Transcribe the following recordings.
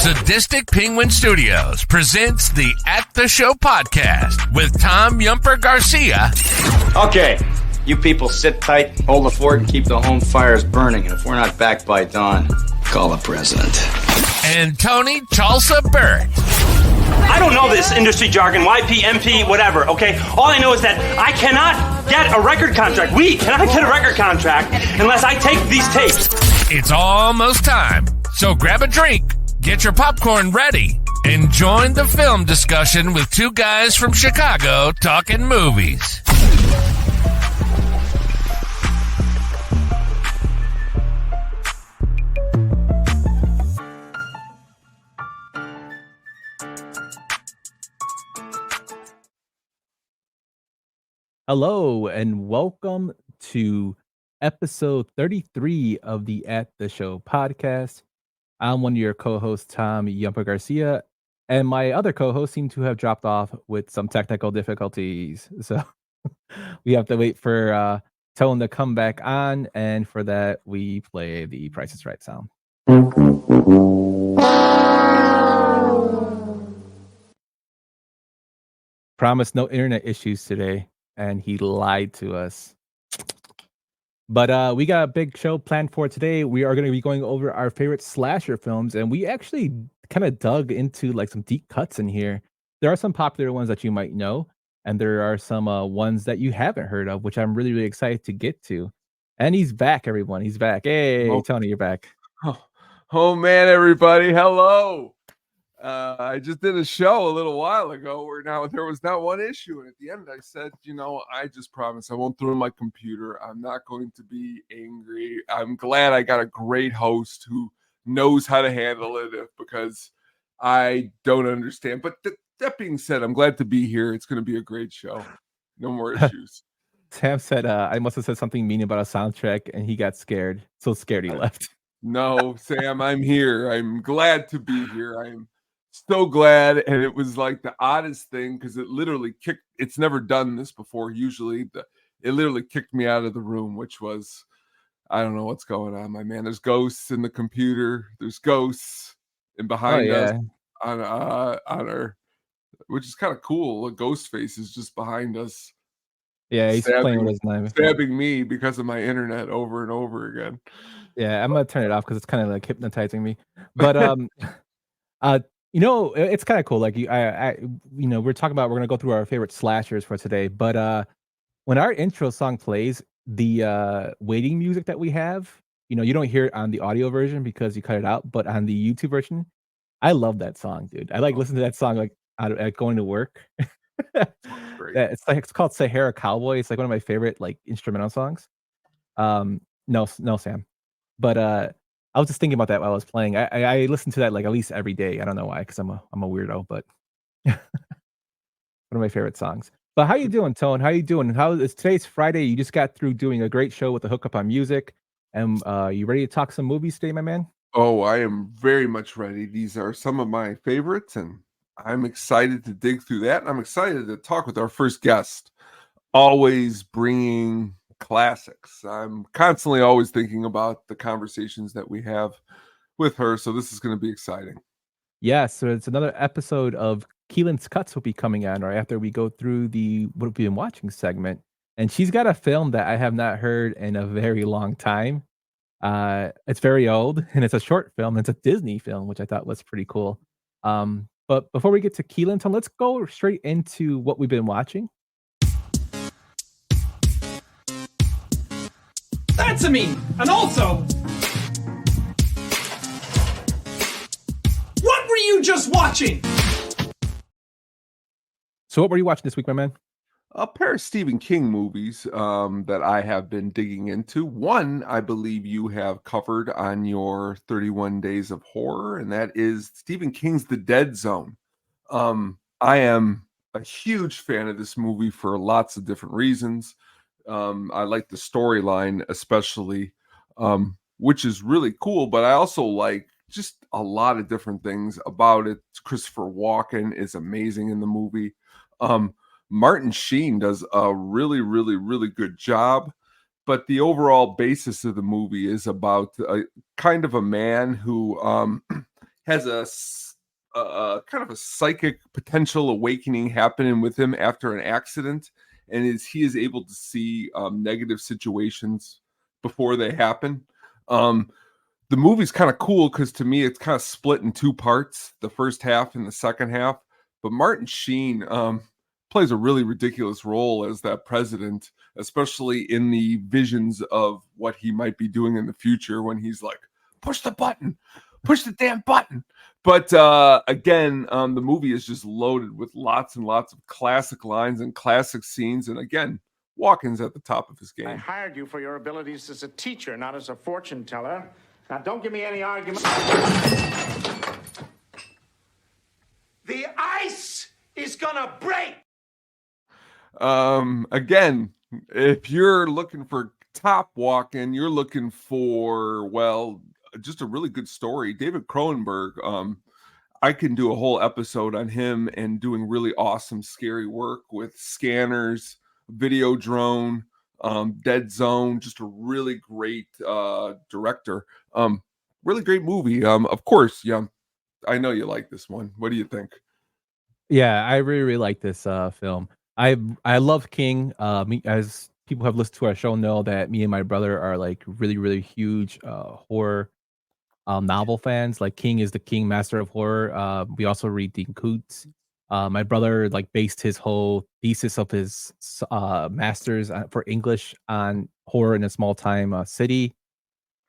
Sadistic Penguin Studios presents the At the Show podcast with Tom Yumper Garcia. Okay, you people sit tight, hold the fort, and keep the home fires burning. And if we're not back by dawn, call the president. And Tony Chalsa Bird. I don't know this industry jargon, YP, MP, whatever, okay? All I know is that I cannot get a record contract. We cannot get a record contract unless I take these tapes. It's almost time, so grab a drink, get your popcorn ready, and join the film discussion with two guys from Chicago talking movies. Hello and welcome to episode 33 of the At the Show podcast. I'm one of your co-hosts, Tom Yumper Garcia, and my other co-hosts seem to have dropped off with some technical difficulties. So we have to wait for Tone to come back on, and for that we play the Price is Right sound. Promise no internet issues today. And he lied to us. But we got a big show planned for today. We are going to be going over our favorite slasher films, and we actually kind of dug into like some deep cuts in here. There are some popular ones that you might know, and there are some ones that you haven't heard of, which I'm really, really excited to get to. And he's back, everyone. He's back. Hey, Tony, you're back. Oh man, everybody. Hello. I just did a show a little while ago where now there was not one issue. And at the end, I said, I just promise I won't throw my computer. I'm not going to be angry. I'm glad I got a great host who knows how to handle it because I don't understand. But that being said, I'm glad to be here. It's going to be a great show. No more issues. Sam said, I must have said something mean about a soundtrack and he got scared. So scared he left. No, Sam, I'm here. I'm glad to be here. I'm so glad, and it was like the oddest thing because it literally kicked. It's never done this before. Usually, it literally kicked me out of the room, which was, I don't know what's going on, my man. There's ghosts in the computer. There's ghosts and behind us on our, which is kind of cool. A ghost face is just behind us. Yeah, he's playing with his knife, stabbing me because of my internet over and over again. Yeah, I'm gonna turn it off because it's kind of like hypnotizing me. But it's kind of cool. Like we're talking about, we're gonna go through our favorite slashers for today. But when our intro song plays, the waiting music that we have, you don't hear it on the audio version because you cut it out. But on the YouTube version, I love that song, dude. I like listening to that song like going to work. It's called Sahara Cowboy. It's like one of my favorite like instrumental songs. No, Sam. But I was just thinking about that while I was playing. I listen to that like at least every day. I don't know why, because I'm a weirdo, but one of my favorite songs. But how you doing, Tone? How you doing? Today's Friday? You just got through doing a great show with the Hookup on Music, and you ready to talk some movies today, my man? Oh, I am very much ready. These are some of my favorites, and I'm excited to dig through that. And I'm excited to talk with our first guest, always bringing classics. I'm constantly always thinking about the conversations that we have with her, so this is going to be exciting. Yeah, so it's another episode of Keelin's Cuts will be coming on right after we go through the what we've been watching segment, and she's got a film that I have not heard in a very long time. It's very old, and it's a short film. It's a Disney film, which I thought was pretty cool. But before we get to Keelin, let's go straight into what we've been watching. That's a me. And also, what were you just watching? So what were you watching this week, my man? A pair of Stephen King movies that I have been digging into. One, I believe you have covered on your 31 Days of Horror, and that is Stephen King's The Dead Zone. I am a huge fan of this movie for lots of different reasons. I like the storyline especially, which is really cool, but I also like just a lot of different things about it. Christopher Walken is amazing in the movie. Martin Sheen does a really, really, really good job. But the overall basis of the movie is about a kind of a man who has a kind of a psychic potential awakening happening with him after an accident, and he is able to see negative situations before they happen. The movie's kind of cool because to me it's kind of split in two parts, the first half and the second half. But Martin Sheen plays a really ridiculous role as that president, especially in the visions of what he might be doing in the future when he's like, push the button, push the damn button. But again, the movie is just loaded with lots and lots of classic lines and classic scenes. And again, Walken's at the top of his game. I hired you for your abilities as a teacher, not as a fortune teller. Now, don't give me any argument. The ice is gonna break. Again, if you're looking for top Walken, you're looking for, well, just a really good story. David Cronenberg, I can do a whole episode on him and doing really awesome, scary work with Scanners, Video Drone, Dead Zone, just a really great director. Really great movie. Of course, yeah, I know you like this one. What do you think? Yeah, I really, really like this film. I love King. As people have listened to our show know that me and my brother are like really, really huge horror novel fans. Like King is the king master of horror. We also read Dean Koontz. My brother like based his whole thesis of his masters for English on horror in a small time city,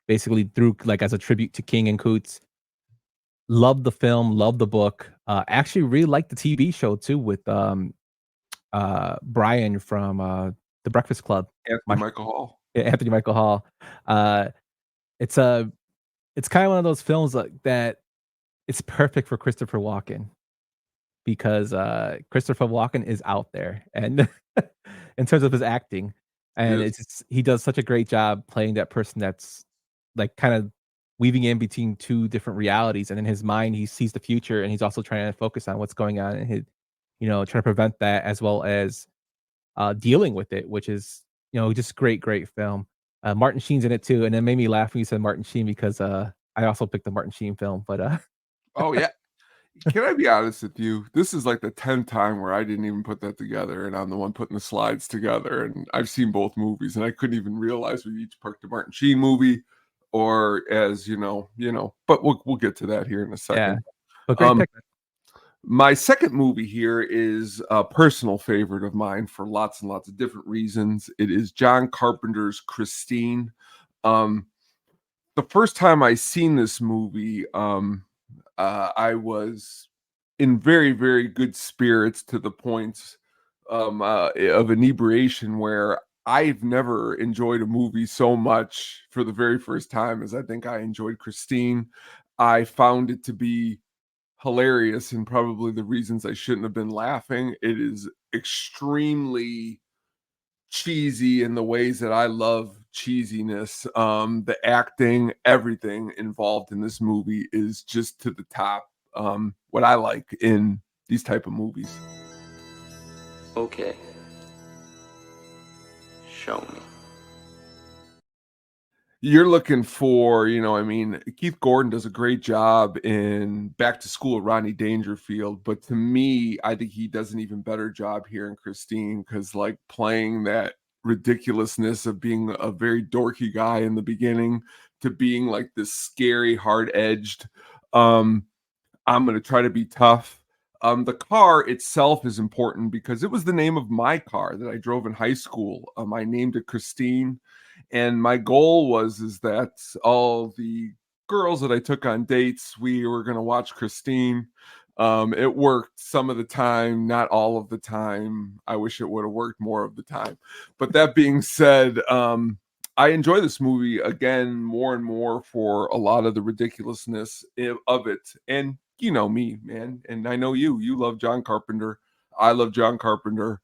basically through like as a tribute to King and Koontz. Love the film, love the book. Actually, really like the TV show too with Brian from The Breakfast Club. Michael Hall. Yeah, Anthony Michael Hall. It's kind of one of those films that it's perfect for Christopher Walken because Christopher Walken is out there and in terms of his acting, and he does such a great job playing that person that's like kind of weaving in between two different realities, and in his mind he sees the future and he's also trying to focus on what's going on in his, trying to prevent that as well as dealing with it, which is just great film. Martin Sheen's in it too, and it made me laugh when you said Martin Sheen because I also picked the Martin Sheen film. But oh yeah, can I be honest with you? This is like the 10th time where I didn't even put that together, and I'm the one putting the slides together. And I've seen both movies, and I couldn't even realize we each picked a Martin Sheen movie, or as you know. But we'll get to that here in a second. Yeah, but great pick. My second movie here is a personal favorite of mine for lots and lots of different reasons. It is John Carpenter's Christine. The first time I seen this movie, I was in very, very good spirits to the point of inebriation where I've never enjoyed a movie so much for the very first time as I think I enjoyed Christine. I found it to be hilarious and probably the reasons I shouldn't have been laughing. It is extremely cheesy in the ways that I love cheesiness. The acting, everything involved in this movie is just to the top. What I like in these type of movies. Okay. Show me. You're looking for, Keith Gordon does a great job in Back to School with Rodney Dangerfield, but to me, I think he does an even better job here in Christine because, like, playing that ridiculousness of being a very dorky guy in the beginning to being like this scary, hard-edged, I'm going to try to be tough. The car itself is important because it was the name of my car that I drove in high school. I named it Christine. And my goal is that all the girls that I took on dates, we were going to watch Christine. It worked some of the time, not all of the time. I wish it would have worked more of the time. But that being said, I enjoy this movie again more and more for a lot of the ridiculousness of it. And you know me, man, and I know you love John Carpenter. I love John Carpenter.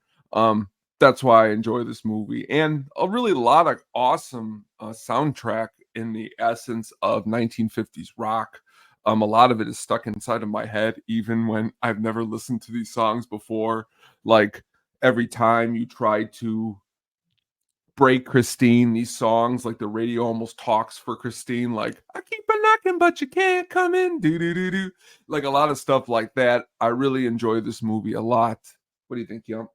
That's why I enjoy this movie, and a lot of awesome soundtrack in the essence of 1950s rock. A lot of it is stuck inside of my head, even when I've never listened to these songs before. Like every time you try to break Christine, these songs, like the radio almost talks for Christine, like I keep an knocking, but you can't come in. Do do do do. Like a lot of stuff like that. I really enjoy this movie a lot. What do you think, Yum?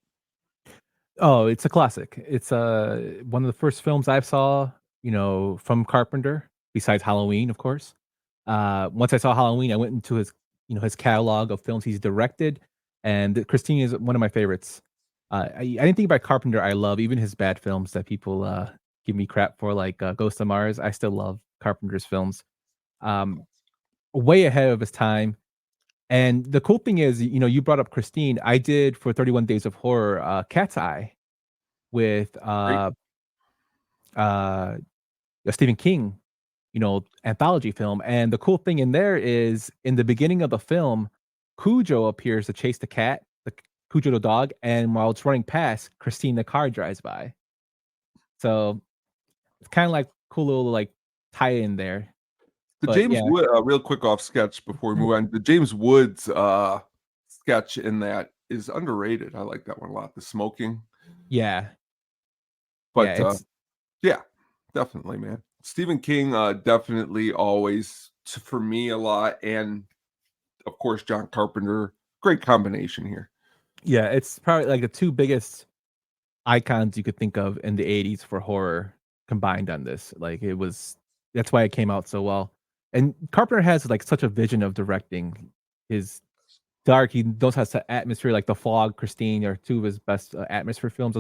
Oh, it's a classic. It's one of the first films I saw, from Carpenter, besides Halloween, of course. Once I saw Halloween, I went into his catalog of films he's directed, and Christine is one of my favorites. Anything by Carpenter I love, even his bad films that people give me crap for, like Ghost of Mars. I still love Carpenter's films. Um, Way ahead of his time. And the cool thing is, you brought up Christine. I did for 31 Days of Horror, Cat's Eye with Great. A Stephen King, anthology film. And the cool thing in there is in the beginning of the film, Cujo appears to chase the cat, Cujo the dog, and while it's running past, Christine the car drives by. So it's kind of like cool little like tie in there. The But James yeah, Wood, real quick off sketch before we move on. The James Woods sketch in that is underrated. I like that one a lot. The smoking, yeah, but it's yeah, definitely, man. Stephen King, definitely always for me a lot, and of course John Carpenter. Great combination here. yeah, it's probably like the two biggest icons you could think of in the 80s for horror combined on this. Like that's why it came out so well. And Carpenter has like such a vision of directing. His dark, he knows how to atmosphere, like The Fog, Christine are two of his best atmosphere films.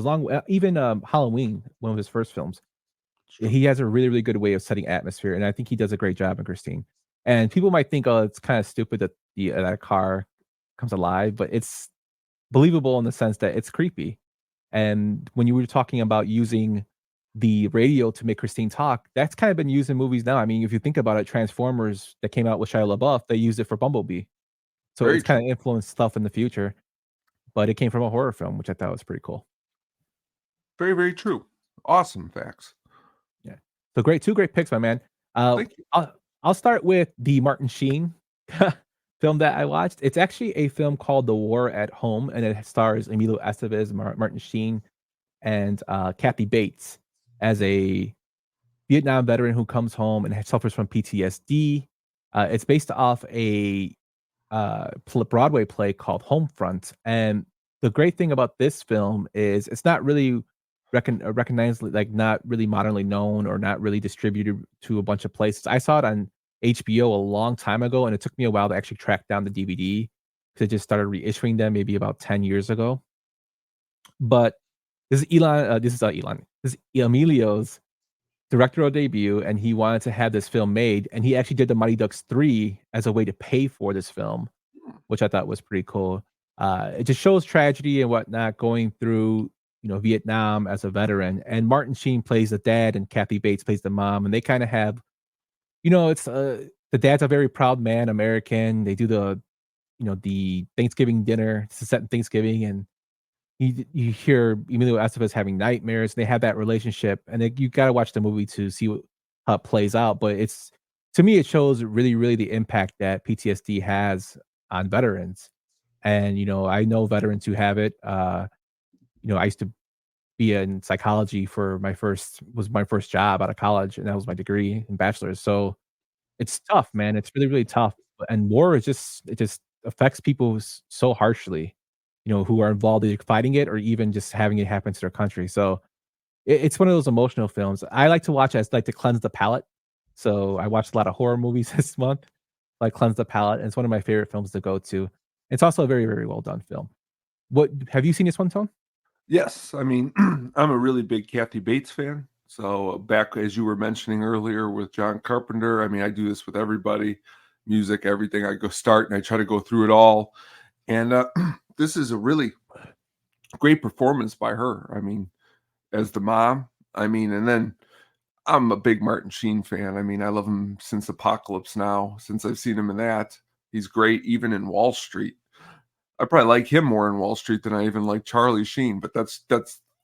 Even Halloween, one of his first films. He has a really, really good way of setting atmosphere, and I think he does a great job in Christine. And people might think, oh, it's kind of stupid that that car comes alive, but it's believable in the sense that it's creepy. And when you were talking about using the radio to make Christine talk, that's kind of been used in movies now. I mean, if you think about it, Transformers that came out with Shia LaBeouf, they used it for Bumblebee. So Very it's true. kind of influenced stuff in the future, but it came from a horror film, which I thought was pretty cool. Very, very true. Awesome facts. Yeah. So two great picks, my man. Thank you. I'll start with the Martin Sheen film that I watched. It's actually a film called The War at Home, and it stars Emilio Estevez, Martin Sheen, and Kathy Bates as a Vietnam veteran who comes home and suffers from PTSD. It's based off a Broadway play called Homefront, and the great thing about this film is it's not really recognized, like not really modernly known or not really distributed to a bunch of places. I saw it on HBO a long time ago, and it took me a while to actually track down the DVD because it just started reissuing them maybe about 10 years ago. But this is Emilio's directorial debut, and he wanted to have this film made, and he actually did the Mighty Ducks 3 as a way to pay for this film, which I thought was pretty cool. It just shows tragedy and whatnot going through, Vietnam as a veteran. And Martin Sheen plays the dad, and Kathy Bates plays the mom, and they kind of have, it's the dad's a very proud man, American. They do the Thanksgiving dinner. It's set in Thanksgiving, and you hear Emilio Estevez having nightmares. They have that relationship, and you got to watch the movie to see how it plays out. But to me, it shows really, really the impact that PTSD has on veterans. And I know veterans who have it. I used to be in psychology was my first job out of college, and that was my degree in bachelor's. So it's tough, man. It's really, really tough. And war it just affects people so harshly, who are involved in fighting it or even just having it happen to their country. So it's one of those emotional films. I like to watch as like to cleanse the palate. So I watched a lot of horror movies this month, like cleanse the palate. And it's one of my favorite films to go to. It's also a very, very well done film. What have you seen this one, Tone? Yes, I mean, I'm a really big Kathy Bates fan. So back as you were mentioning earlier with John Carpenter, I mean, I do this with everybody, music, everything. I go start and I try to go through it all. And this is a really great performance by her. I mean, as the mom, and then I'm a big Martin Sheen fan. I mean, I love him since Apocalypse Now, since I've seen him in that. He's great, even in Wall Street. I probably like him more in Wall Street than I even like Charlie Sheen, but that's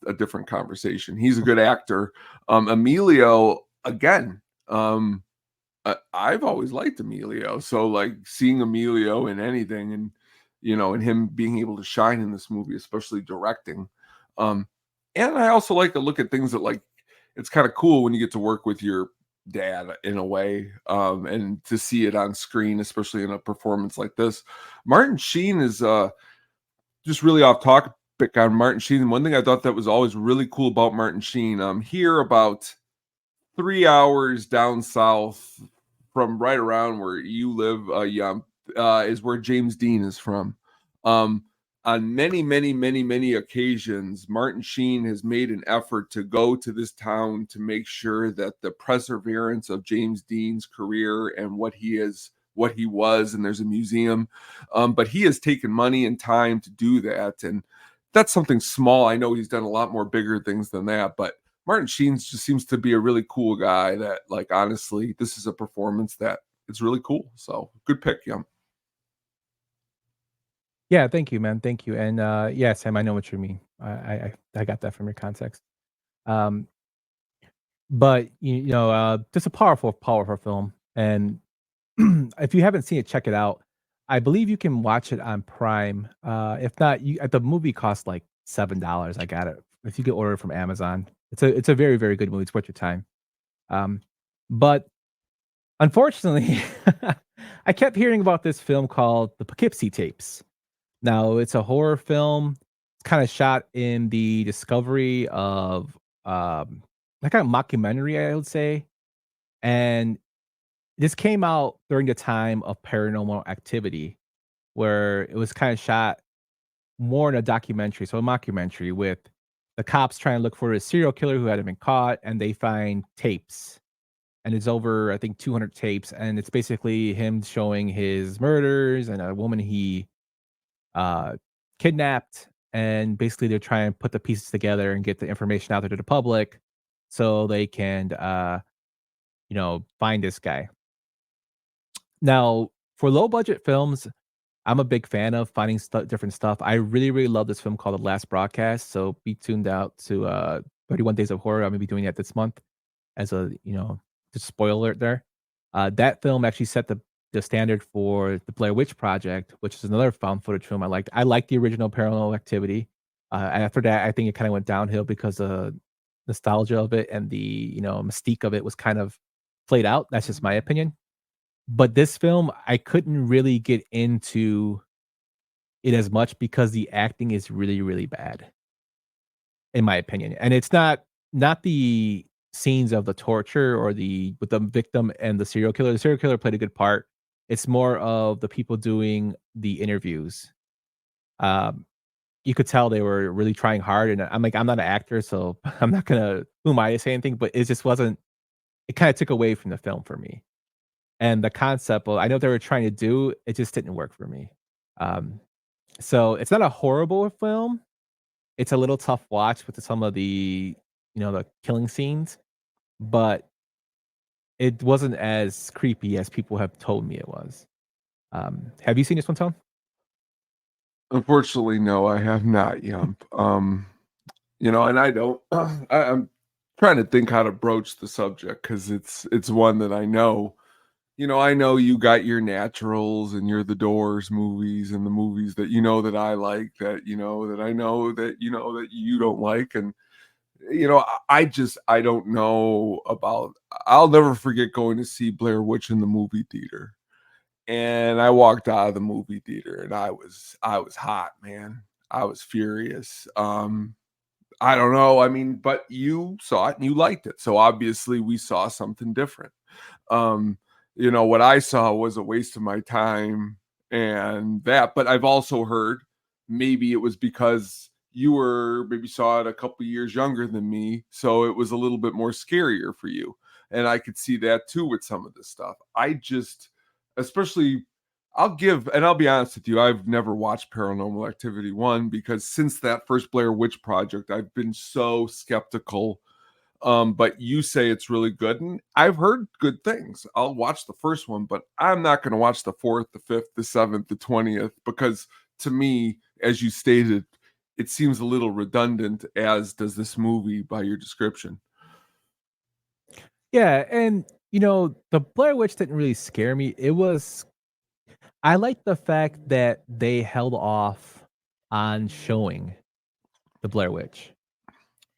a different conversation. He's a good actor. Emilio, again, I've always liked Emilio. So like seeing Emilio in anything and, and him being able to shine in this movie, especially directing. And I also like to look at things that like, it's kind of cool when you get to work with your dad in a way, and to see it on screen, especially in a performance like this. Martin Sheen is just really off topic on Martin Sheen. One thing I thought that was always really cool about Martin Sheen, here about 3 hours down south from right around where you live, is where James Dean is from. On many, many, many, many occasions, Martin Sheen has made an effort to go to this town to make sure that the perseverance of James Dean's career and what he was, and there's a museum. But he has taken money and time to do that. And that's something small. I know he's done a lot more bigger things than that, but Martin Sheen just seems to be a really cool guy that, like, honestly, this is a performance that it's really cool. So good pick, Yum. Yeah, thank you, man. Thank you. And yeah, Sam, I know what you mean. I got that from your context. Um, but just a powerful, powerful film. And if you haven't seen it, check it out. I believe you can watch it on Prime. If not, the movie costs like $7. I got it. If you can order it from Amazon, it's a very, very good movie. It's worth your time. Um, but unfortunately, I kept hearing about this film called The Poughkeepsie Tapes. Now, it's a horror film. It's kind of shot in the discovery of like a mockumentary, I would say. And this came out during the time of Paranormal Activity, where it was kind of shot more in a documentary, so a mockumentary with the cops trying to look for a serial killer who hadn't been caught, and they find tapes. And it's over, I think, 200 tapes, and it's basically him showing his murders and a woman he uh, kidnapped, and basically they're trying to put the pieces together and get the information out there to the public so they can, find this guy. Now, for low budget films, I'm a big fan of finding different stuff. I really, really love this film called The Last Broadcast. So be tuned out to 31 Days of Horror. I'm gonna be doing that this month as a, just spoiler alert there. That film actually set the standard for the Blair Witch Project, which is another found footage film I liked. I liked the original Paranormal Activity. After that, I think it kind of went downhill because the nostalgia of it and the mystique of it was kind of played out. That's just my opinion. But this film, I couldn't really get into it as much because the acting is really, really bad, in my opinion. And it's not the scenes of the torture or with the victim and the serial killer. The serial killer played a good part. It's more of the people doing the interviews. You could tell they were really trying hard, and I'm like, I'm not an actor, so I'm not gonna who am I to say anything, but it just wasn't. It kind of took away from the film for me. And the concept, well, I know what they were trying to do, it just didn't work for me. Um, so it's not a horrible film. It's a little tough watch with some of the killing scenes, but it wasn't as creepy as people have told me it was. Have you seen this one, Tom? Unfortunately, no, I have not, Yump. And I don't. I'm trying to think how to broach the subject because it's one that I know. I know you got your naturals and your The Doors movies and the movies that that I like, that I know that that you don't like. And I don't know about. I'll never forget going to see Blair Witch in the movie theater, and I walked out of the movie theater and I was hot, man. I was furious. I don't know. I mean, but you saw it and you liked it. So obviously we saw something different. Um, what I saw was a waste of my time and that, but I've also heard maybe it was because you were maybe saw it a couple years younger than me. So it was a little bit more scarier for you. And I could see that too with some of this stuff. Especially I'll be honest with you, I've never watched Paranormal Activity 1 because since that first Blair Witch Project, I've been so skeptical. But you say it's really good, and I've heard good things. I'll watch the first one, but I'm not going to watch the fourth, the fifth, the seventh, the 20th, because to me, as you stated, it seems a little redundant, as does this movie by your description. Yeah, and the Blair Witch didn't really scare me. I like the fact that they held off on showing the Blair Witch.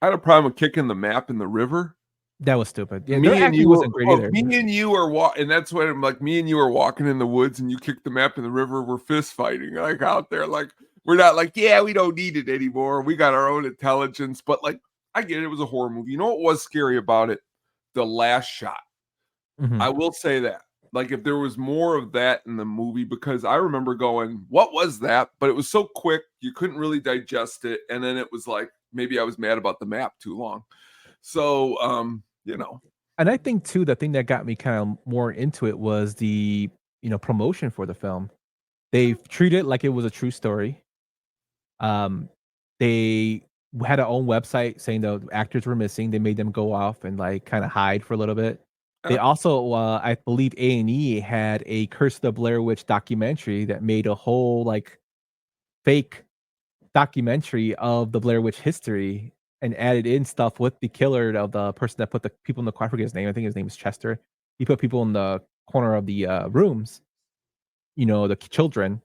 I had a problem with kicking the map in the river. That was stupid. Yeah, Me their and acting you, wasn't great either. me and you are and that's when I'm like, me and you are walking in the woods, and you kick the map in the river. We're fist fighting like out there, like we're not like, yeah, we don't need it anymore. We got our own intelligence. But like, I get it. It was a horror movie. You know what was scary about it? The last shot. Mhm. I will say that. Like, if there was more of that in the movie, because I remember going, what was that? But it was so quick, you couldn't really digest it. And then it was like, maybe I was mad about the map too long. So, And I think too, the thing that got me kind of more into it was the promotion for the film. They treated it like it was a true story. They had their own website saying the actors were missing. They made them go off and like kind of hide for a little bit. They also, I believe A&E had a Curse of the Blair Witch documentary that made a whole like fake documentary of the Blair Witch history and added in stuff with the killer of the person that put the people in the corner. I forget his name. I think his name is Chester. He put people in the corner of the rooms, the children.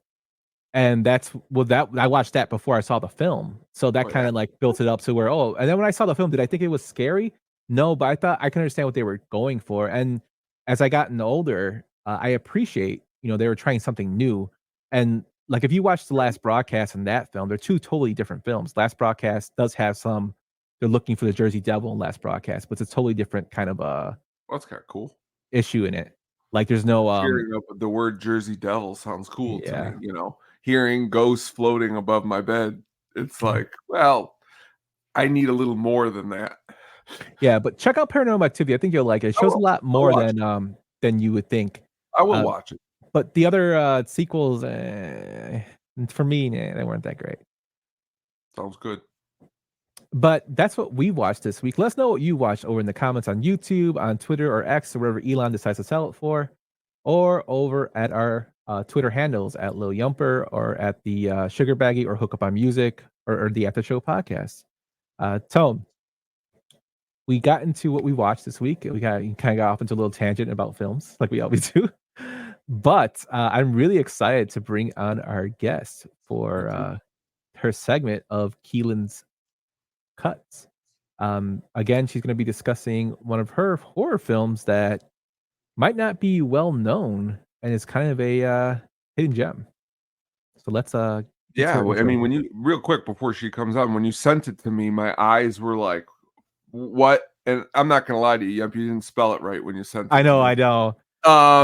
And that's that I watched that before I saw the film. So that kind of like built it up to where, and then when I saw the film, did I think it was scary? No, but I thought I can understand what they were going for. And as I gotten older, I appreciate, they were trying something new. And like if you watch the Last Broadcast and that film, they're two totally different films. Last Broadcast does have they're looking for the Jersey Devil in Last Broadcast, but it's a totally different kind of that's kind of cool issue in it. Like there's no hearing up the word Jersey Devil sounds cool yeah. to me, hearing ghosts floating above my bed. It's like, well, I need a little more than that. Yeah, but check out Paranormal Activity. I think you'll like it. It shows a lot more than you would think. I will watch it. But the other sequels, for me, they weren't that great. Sounds good. But that's what we watched this week. Let us know what you watched over in the comments on YouTube, on Twitter, or X, or wherever Elon decides to sell it for, or over at our Twitter handles at Lil Yumper, or at the Sugar Baggy, or Hook Up on Music, or the After Show podcast. Tone, we got into what we watched this week. We kind of got off into a little tangent about films, like we always do. But I'm really excited to bring on our guest for her segment of Keelin's Cuts. Again, she's going to be discussing one of her horror films that might not be well known and is kind of a hidden gem. So let's I mean, when you real quick before she comes on, when you sent it to me, my eyes were like, what? And I'm not gonna lie to you, you didn't spell it right when you sent it. I know.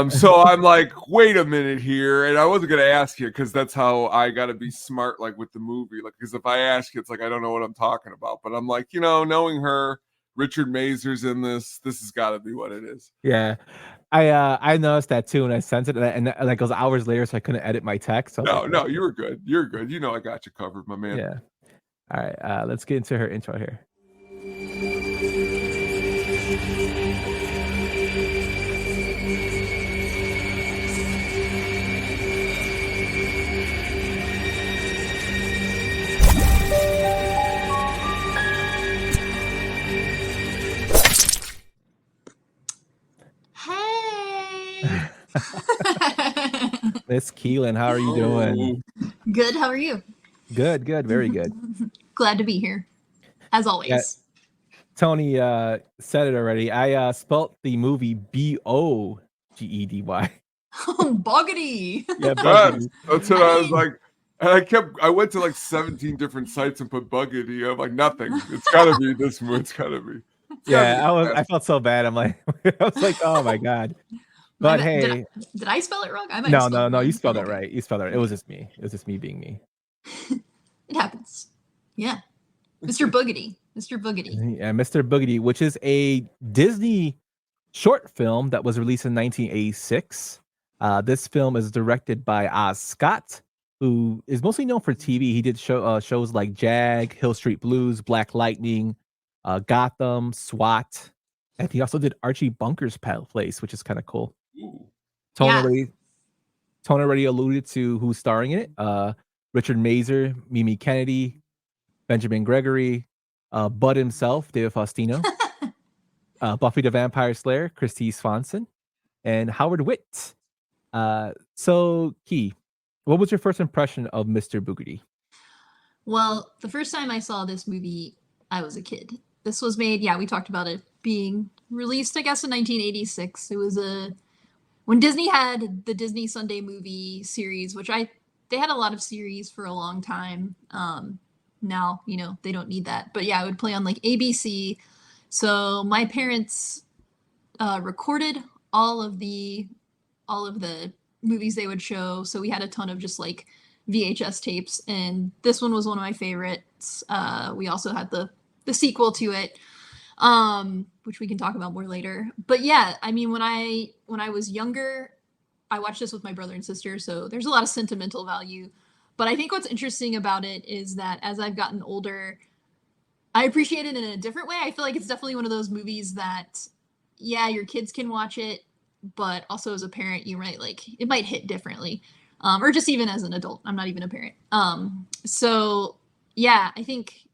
So I'm like, wait a minute here, and I wasn't gonna ask you because that's how I gotta be smart, like with the movie, like because if I ask you, it's like I don't know what I'm talking about. But I'm like, knowing her, Richard Mazur's in this has got to be what it is. Yeah, I noticed that too, and I sent it, and like it was hours later, so I couldn't edit my text. So no, you were good. You're good. I got you covered, my man. Yeah. All right, let's get into her intro here. Miss Keelin, how are you doing? Good. How are you? Good. Very good. Glad to be here, as always. Yeah. Tony said it already. I spelt the movie Bogedy. Oh, boggity. Yeah, boggedy. That's what I was like. And I went to like 17 different sites and put Buggity. I'm like, nothing. It's gotta be this movie. It's gotta be. I felt so bad. I'm like, I was like, oh my God. But hey, did I spell it wrong? I might no, you spelled it right. You spelled it right. It was just me. It was just me being me. It happens. Yeah. Mr. Boogedy. Yeah, Mr. Boogedy, which is a Disney short film that was released in 1986. This film is directed by Oz Scott, who is mostly known for TV. He did shows like Jag, Hill Street Blues, Black Lightning, Gotham, SWAT, and he also did Archie Bunker's Place, which is kind of cool. Tone already alluded to who's starring in it. Richard Mazur, Mimi Kennedy, Benjamin Gregory, Bud himself, David Faustino, Buffy the Vampire Slayer, Christy Swanson, and Howard Witt. So, Key, what was your first impression of Mr. Boogedy? Well, the first time I saw this movie, I was a kid. This was made, we talked about it being released, I guess, in 1986. It was when Disney had the Disney Sunday movie series, which they had a lot of series for a long time. Now, they don't need that. But yeah, it would play on like ABC. So my parents recorded all of the movies they would show. So we had a ton of just like VHS tapes, and this one was one of my favorites. We also had the sequel to it, which we can talk about more later. But yeah, I mean, when I was younger, I watched this with my brother and sister, so there's a lot of sentimental value. But I think what's interesting about it is that as I've gotten older, I appreciate it in a different way. I feel like it's definitely one of those movies that, yeah, your kids can watch it, but also as a parent, you might it might hit differently. Or just even as an adult. I'm not even a parent. So yeah, I think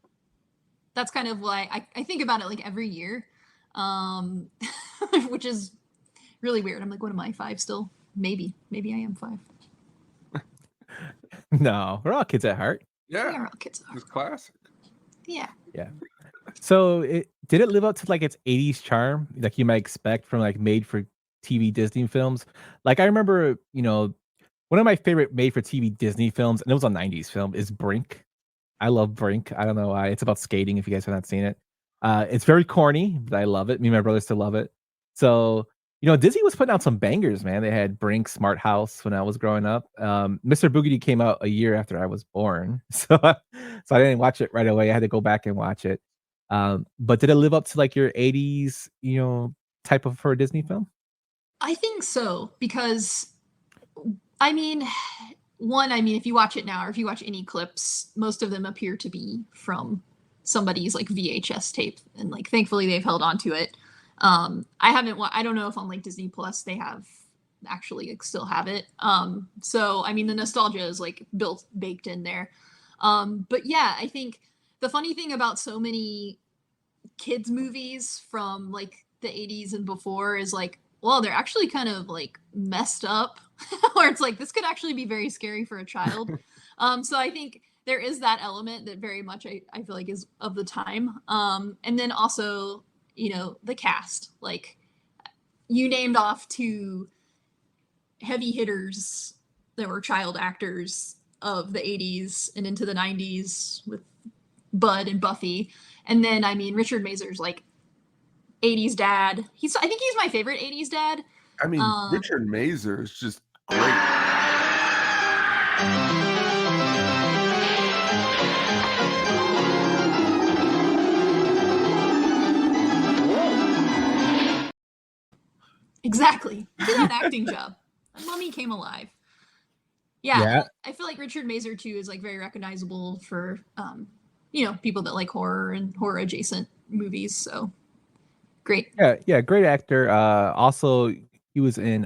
that's kind of why I think about it like every year, which is really weird. I'm like, what am I, 5 still? Maybe I am 5. No, we're all kids at heart. Yeah, we're all kids at heart. It's classic. Yeah. So did it live up to like its 80s charm, like you might expect from like made for TV Disney films? Like I remember, one of my favorite made for TV Disney films, and it was a 90s film, is Brink. I love Brink. I don't know why. It's about skating, if you guys have not seen it. It's very corny, but I love it. Me and my brother still love it. So, Disney was putting out some bangers, man. They had Brink, Smart House when I was growing up. Mr. Boogedy came out a year after I was born. So I didn't watch it right away. I had to go back and watch it. But did it live up to like your 80s, type of for a Disney film? I think so, because I mean, if you watch it now or if you watch any clips, most of them appear to be from somebody's like VHS tape, and like thankfully they've held on to it. I don't know if on like Disney Plus they have actually still have it. So I mean the nostalgia is like baked in there. But yeah, I think the funny thing about so many kids movies from like the 80s and before is like, well, they're actually kind of like messed up, where it's like this could actually be very scary for a child. So I think there is that element that very much I feel like is of the time. And then also, the cast, like you named off 2 heavy hitters that were child actors of the 80s and into the 90s with Bud and Buffy. And then, I mean, Richard Mazur's like 80s dad. I think he's my favorite 80s dad. I mean, Richard Mazur is just great. Exactly. Look at that acting job. Mummy came alive. Yeah. I feel like Richard Mazur too is like very recognizable for people that like horror and horror adjacent movies. So great. Yeah, great actor. Also he was in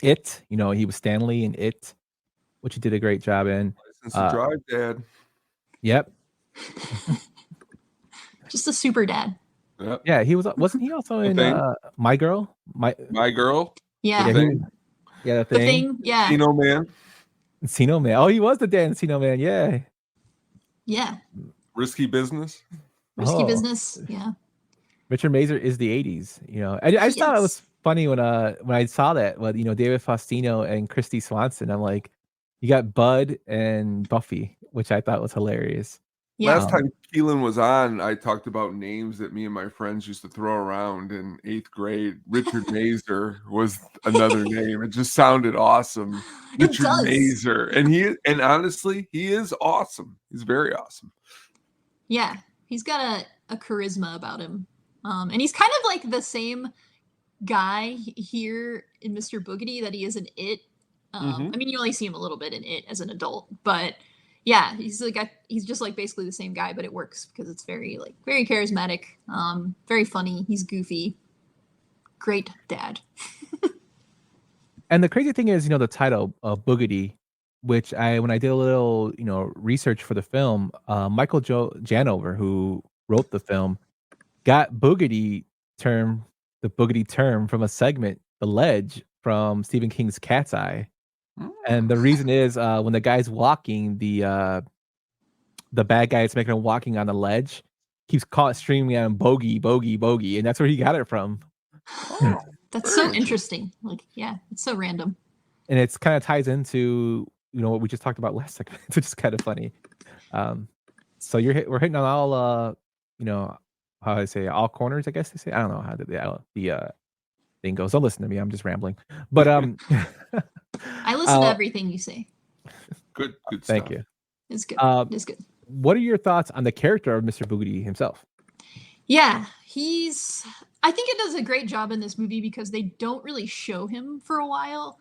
It. He was Stanley in It, which he did a great job in. License to Drive, Dad. Yep. Just a super dad. Yep. Yeah, wasn't he also in My Girl? My Girl? Yeah. The Thing. The Thing. The Thing, yeah. Encino Man. Encino Man. Oh, he was the dad in Encino Man, yeah. Yeah. Risky Business. Risky Business, yeah. Richard Mazur is the 80s, I just thought it was funny when I saw that, David Faustino and Christy Swanson. I'm like, you got Bud and Buffy, which I thought was hilarious. Yeah. Last time Keelin was on, I talked about names that me and my friends used to throw around in 8th grade. Richard Mazur was another name. It just sounded awesome. Richard Mazur. And honestly, he is awesome. He's very awesome. Yeah. He's got a charisma about him. And he's kind of like the same guy here in Mr. Boogedy that he is in It. I mean, you only see him a little bit in It as an adult, but yeah, he's just like basically the same guy, but it works because it's very charismatic, very funny. He's goofy. Great dad. And the crazy thing is, the title Boogedy, which when I did a little, research for the film, Michael Janover, who wrote the film, got the boogedy term from a segment, The Ledge, from Stephen King's Cat's Eye. And the reason is when the guy's walking, the bad guy is making him walking on the ledge, keeps caught streaming at him, bogey, bogey, bogey, and that's where he got it from. Oh, That's very so interesting. Like, yeah, it's so random. And it's kind of ties into what we just talked about last segment, which is kind of funny. So we're hitting on all how I say all corners, I guess they say. I don't know how the thing goes. Don't listen to me. I'm just rambling. But I listen to everything you say. good stuff. Thank you. It's good. It's good. What are your thoughts on the character of Mr. Boogedy himself? Yeah, I think it does a great job in this movie because they don't really show him for a while.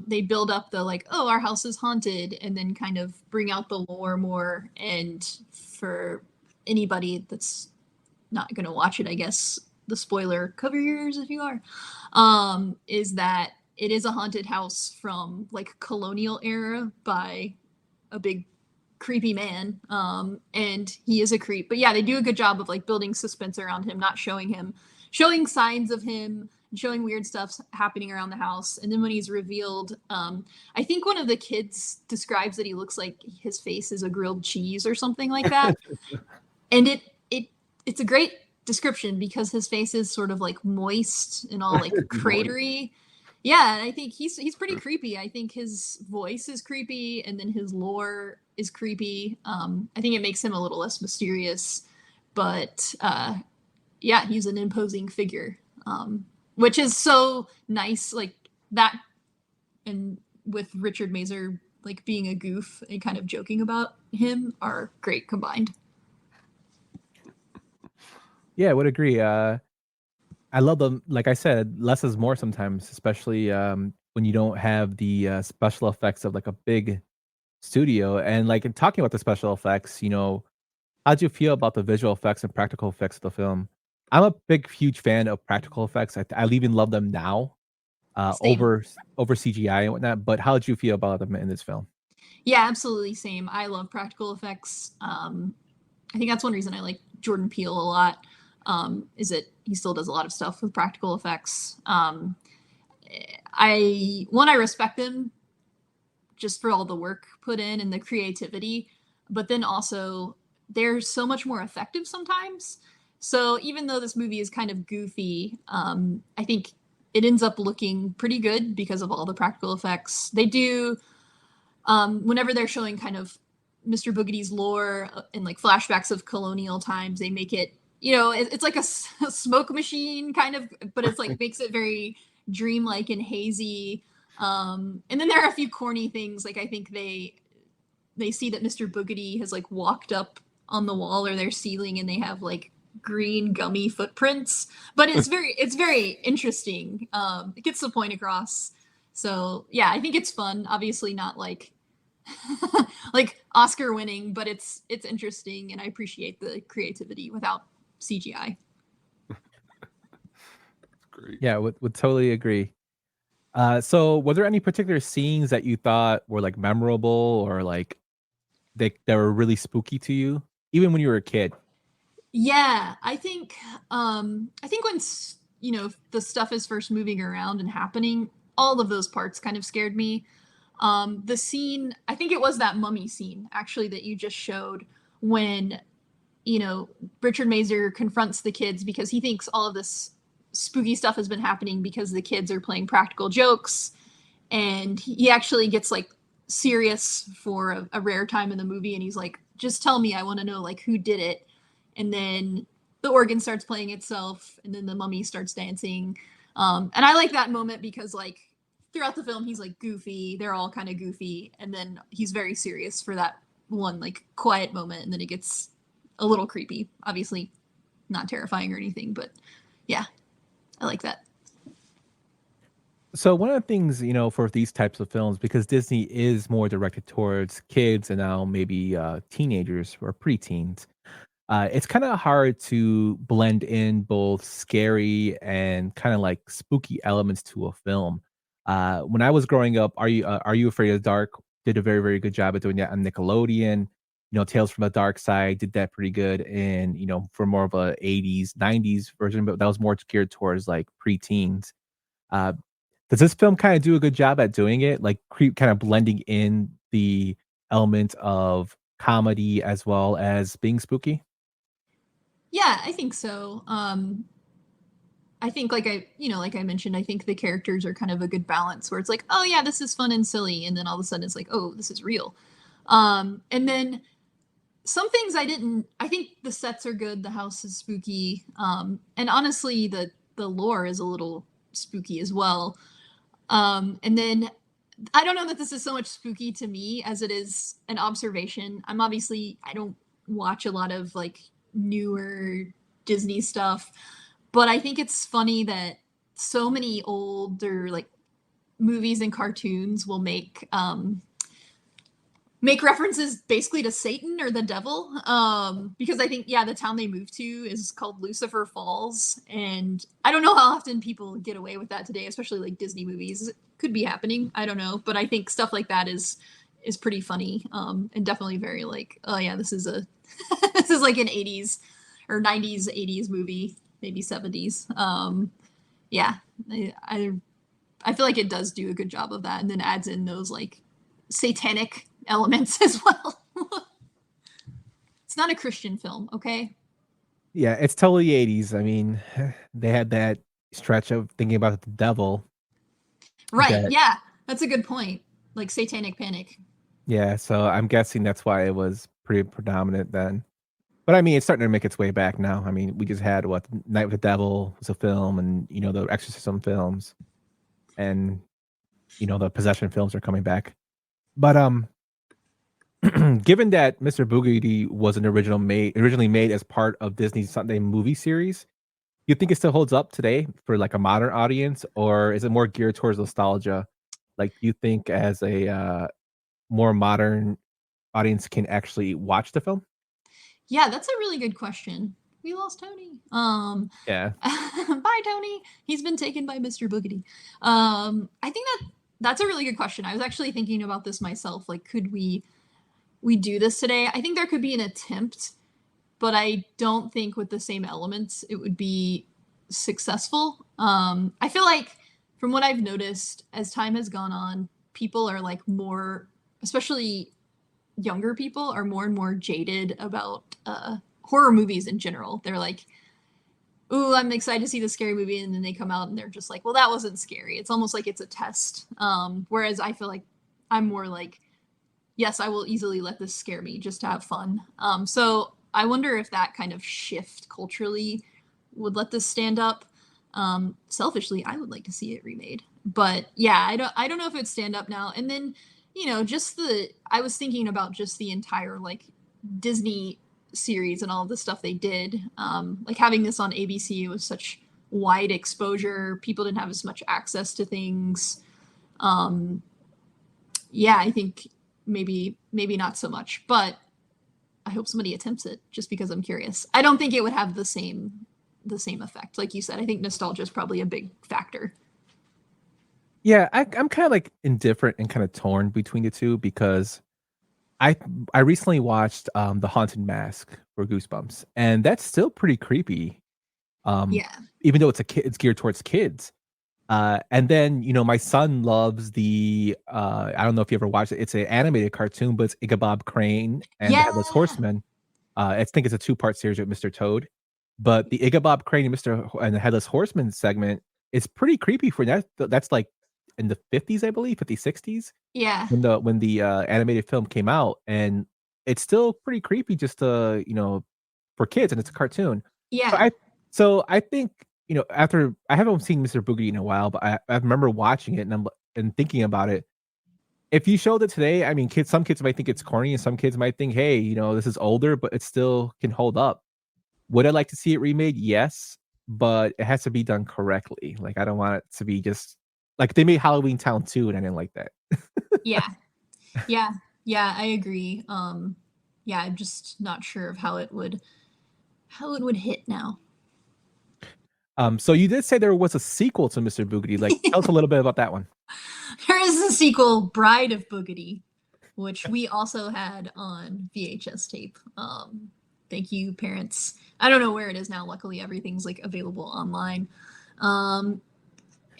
They build up the like, oh, our house is haunted, and then kind of bring out the lore more. And for anybody that's not going to watch it, I guess the spoiler, cover your ears if you are, is that it is a haunted house from like colonial era by a big creepy man, and he is a creep. But yeah, they do a good job of like building suspense around him, not showing signs of him, showing weird stuff happening around the house. And then when he's revealed, I think one of the kids describes that he looks like his face is a grilled cheese or something like that. And it's a great description because his face is sort of like moist and all like cratery. Yeah, and I think he's pretty creepy. I think his voice is creepy, and then his lore is creepy. I think it makes him a little less mysterious, but yeah, he's an imposing figure, which is so nice. Like that, and with Richard Mazer like being a goof and kind of joking about him are great combined. Yeah, I would agree. I love them. Like I said, less is more sometimes, especially when you don't have the special effects of like a big studio. And like in talking about the special effects, how'd you feel about the visual effects and practical effects of the film? I'm a huge fan of practical effects. I even love them now over CGI and whatnot. But how did you feel about them in this film? Yeah, absolutely. Same. I love practical effects. I think that's one reason I like Jordan Peele a lot. Is that he still does a lot of stuff with practical effects. I respect him just for all the work put in and the creativity, but then also they're so much more effective sometimes. So even though this movie is kind of goofy, I think it ends up looking pretty good because of all the practical effects. They do, whenever they're showing kind of Mr. Boogedy's lore and like flashbacks of colonial times, they make it, it's like a smoke machine kind of, but it's like makes it very dreamlike and hazy. And then there are a few corny things. Like I think they see that Mr. Boogedy has like walked up on the wall or their ceiling and they have like green gummy footprints, but it's very interesting. It gets the point across. So yeah, I think it's fun. Obviously not like like Oscar winning, but it's interesting and I appreciate the creativity without CGI. Great. Yeah, would totally agree. So were there any particular scenes that you thought were like memorable or like that were really spooky to you, even when you were a kid? Yeah, I think when the stuff is first moving around and happening, all of those parts kind of scared me. The scene, I think it was that mummy scene actually that you just showed when Richard Mazer confronts the kids because he thinks all of this spooky stuff has been happening because the kids are playing practical jokes, and he actually gets like serious for a rare time in the movie, and he's like, just tell me, I want to know like who did it. And then the organ starts playing itself, and then the mummy starts dancing, and I like that moment because like throughout the film he's like goofy, they're all kind of goofy, and then he's very serious for that one like quiet moment, and then it gets a little creepy. Obviously not terrifying or anything, but yeah, I like that. So one of the things, for these types of films, because Disney is more directed towards kids and now maybe teenagers or preteens, it's kind of hard to blend in both scary and kind of like spooky elements to a film. When I was growing up, Are You Afraid of the Dark did a very, very good job at doing that on Nickelodeon. Tales from the Dark Side did that pretty good, and for more of a 80s, 90s version, but that was more geared towards like preteens. Does this film kind of do a good job at doing it, like kind of blending in the element of comedy as well as being spooky? Yeah, I think so. I think like I mentioned, I think the characters are kind of a good balance where it's like, oh yeah, this is fun and silly, and then all of a sudden it's like, oh, this is real. And then some things I think the sets are good, the house is spooky. And honestly the lore is a little spooky as well. And then I don't know that this is so much spooky to me as it is an observation. I don't watch a lot of like newer Disney stuff, but I think it's funny that so many older like movies and cartoons will make references basically to Satan or the devil. Because I think, yeah, the town they moved to is called Lucifer Falls. And I don't know how often people get away with that today, especially like Disney movies. It could be happening. I don't know. But I think stuff like that is pretty funny. And definitely very like, oh yeah, this is a this is like an 80s or 90s, 80s movie, maybe 70s. Yeah. I feel like it does do a good job of that, and then adds in those like satanic elements as well. It's not a Christian film, okay? Yeah, it's totally 80s. I mean, they had that stretch of thinking about the devil. Right, That yeah. That's a good point. Like Satanic Panic. Yeah, so I'm guessing that's why it was pretty predominant then. But I mean, it's starting to make its way back now. I mean, we just had what Night with the Devil was a film, and the Exorcism films, and the possession films are coming back. But given that Mr. Boogedy was originally made as part of Disney's Sunday movie series, you think it still holds up today for like a modern audience, or is it more geared towards nostalgia? Like, do you think as a more modern audience can actually watch the film? Yeah, that's a really good question. We lost Tony. Yeah. Bye, Tony. He's been taken by Mr. Boogedy. I think that's a really good question. I was actually thinking about this myself. Like, could we do this today? I think there could be an attempt, but I don't think with the same elements it would be successful. I feel like from what I've noticed as time has gone on, people are like more, especially younger people, are more and more jaded about horror movies in general. They're like, ooh, I'm excited to see the scary movie, and then they come out and they're just like, well, that wasn't scary. It's almost like it's a test. Whereas I feel like I'm more like, yes, I will easily let this scare me just to have fun. So I wonder if that kind of shift culturally would let this stand up. Selfishly, I would like to see it remade, but yeah, I don't know if it'd stand up now. And then, I was thinking about just the entire like Disney series and all of the stuff they did. Like having this on ABC was such wide exposure. People didn't have as much access to things. Yeah, I think maybe not so much, but I hope somebody attempts it just because I'm curious. I don't think it would have the same effect. Like you said, I think nostalgia is probably a big factor. Yeah, I'm kind of like indifferent and kind of torn between the two because I recently watched The Haunted Mask for Goosebumps, and that's still pretty creepy. Um, Yeah. Even though it's geared towards kids. And then my son loves the I don't know if you ever watched it. It's an animated cartoon, but it's Ichabod Crane and the Headless Yeah. Horseman. I think it's a two-part series with Mr. Toad. But the Ichabod Crane and the Headless Horseman segment is pretty creepy for that. That's like in the 50s, I believe, 50s, 60s, Yeah. when the animated film came out, and it's still pretty creepy just for kids, and it's a cartoon. So Yeah. I think after I haven't seen Mr. Boogedy in a while, but I remember watching it and thinking about it. If you showed it today, I mean, some kids might think it's corny, and some kids might think, hey, this is older, but it still can hold up. Would I like to see it remade? Yes, but it has to be done correctly. Like, I don't want it to be just like they made Halloween Town 2, and I didn't like that. Yeah. Yeah. Yeah, I agree. Yeah, I'm just not sure of how it would hit now. So you did say there was a sequel to Mr. Boogedy. Like, tell us a little bit about that one. There is a sequel, Bride of Boogedy, which we also had on VHS tape. Thank you, parents. I don't know where it is now. Luckily, everything's like available online.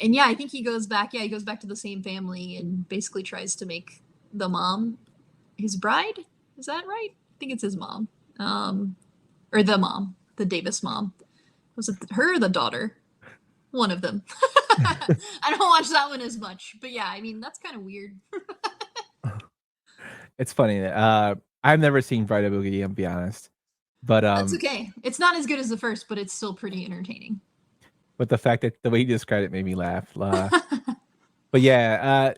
And yeah, I think he goes back. Yeah, he goes back to the same family and basically tries to make the mom his bride. Is that right? I think it's his mom. Or the mom. the Davis mom. Was it her or the daughter? One of them. I don't watch that one as much, but yeah, I mean that's kind of weird. It's funny. I've never seen Bride of Boogie, I'll be honest. But That's okay. It's not as good as the first, but it's still pretty entertaining. but the fact that the way you described it made me laugh. But yeah,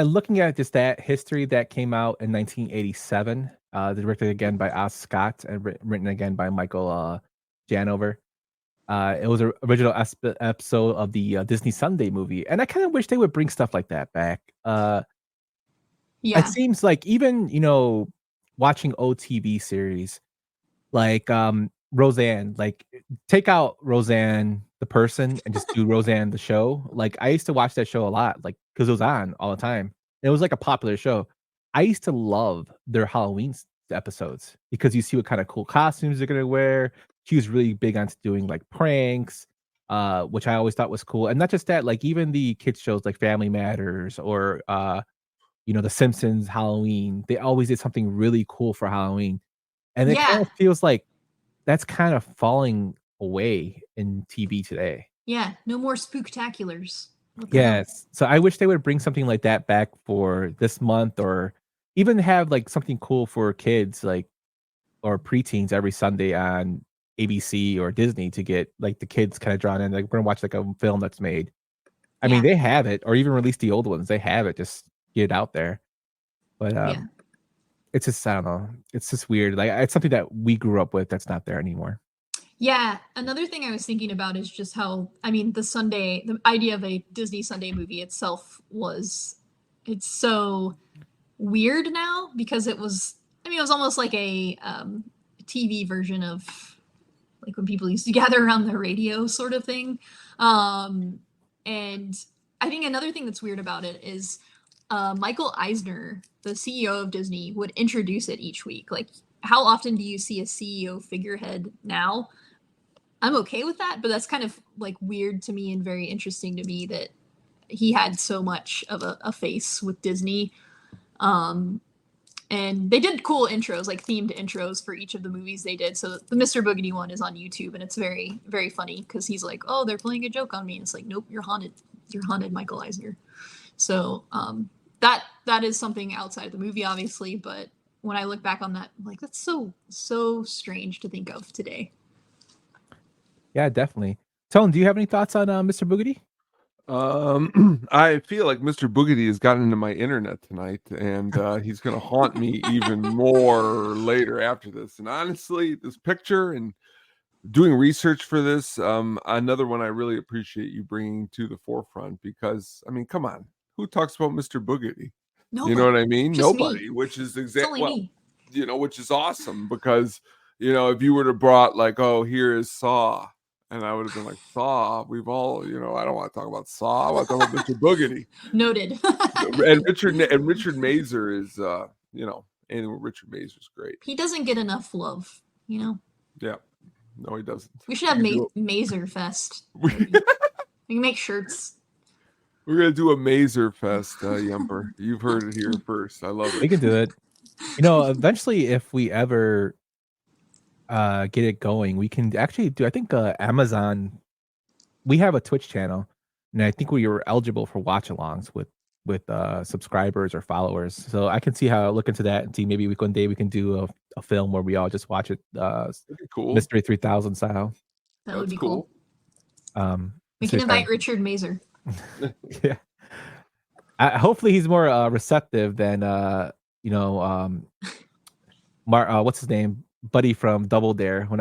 looking at just that history that came out in 1987, directed again by Oz Scott and written again by Michael Janover. It was an original episode of the Disney Sunday movie, and I kind of wish they would bring stuff like that back. It seems like even watching OTV series like Roseanne, like take out Roseanne the person and just do Roseanne the show. Like I used to watch that show a lot, like because it was on all the time. It was like a popular show. I used to love their Halloween episodes because you see what kind of cool costumes they're gonna wear. She was really big on doing like pranks, which I always thought was cool. And not just that, like even the kids shows like Family Matters or The Simpsons Halloween, they always did something really cool for Halloween. And it kind of feels like that's kind of falling away in TV today. Yeah, no more spooktaculars. Yes. So I wish they would bring something like that back for this month, or even have like something cool for kids, like or preteens every Sunday on ABC or Disney to get like the kids kind of drawn in. Like we're gonna watch like a film that's made. I mean, they have it, or even release the old ones. They have it. Just get it out there. But it's just, I don't know. It's just weird. Like it's something that we grew up with that's not there anymore. Yeah. Another thing I was thinking about is just how, I mean, the idea of a Disney Sunday movie itself it's so weird now because it was almost like a TV version of like when people used to gather around the radio sort of thing. And I think another thing that's weird about it is Michael Eisner, the CEO of Disney, would introduce it each week. Like, how often do you see a CEO figurehead now? I'm okay with that, but that's kind of like weird to me and very interesting to me that he had so much of a face with Disney. And they did cool intros, like themed intros for each of the movies they did. So the Mr. Boogedy one is on YouTube, and it's very, very funny because he's like, "Oh, they're playing a joke on me." And it's like, "Nope, you're haunted. You're haunted, Michael Eisner." So that is something outside the movie, obviously. But when I look back on that, I'm like, that's so strange to think of today. Yeah, definitely. Tone, do you have any thoughts on Mr. Boogedy? I feel like Mr. Boogedy has gotten into my internet tonight, and he's going to haunt me even more later after this. And honestly, this picture and doing research for this, another one I really appreciate you bringing to the forefront because, I mean, come on, who talks about Mr. Boogedy? Nobody. You know what I mean? Just Nobody, me. which is exactly, well, me. which is awesome because, if you would have brought like, oh, here is Saw. And I would have been like, Saw, we've all, I don't want to talk about Saw. I want to talk about Mr. Boogedy. Noted. and Richard Mazer is, and Richard Mazer's great. He doesn't get enough love, Yeah. No, he doesn't. We should have Mazer Fest. We can make shirts. We're going to do a Mazer Fest, Yumper. You've heard it here first. I love it. We can do it. Eventually, if we ever get it going, we can actually do, I think Amazon, we have a Twitch channel, and I think we were eligible for watch-alongs with subscribers or followers. So I can see how look into that and see maybe one day we can do a film where we all just watch it cool. Mystery 3000 style. That would be cool. We can invite Richard Mazer. Yeah. Hopefully he's more receptive than what's his name? Buddy from Double Dare. When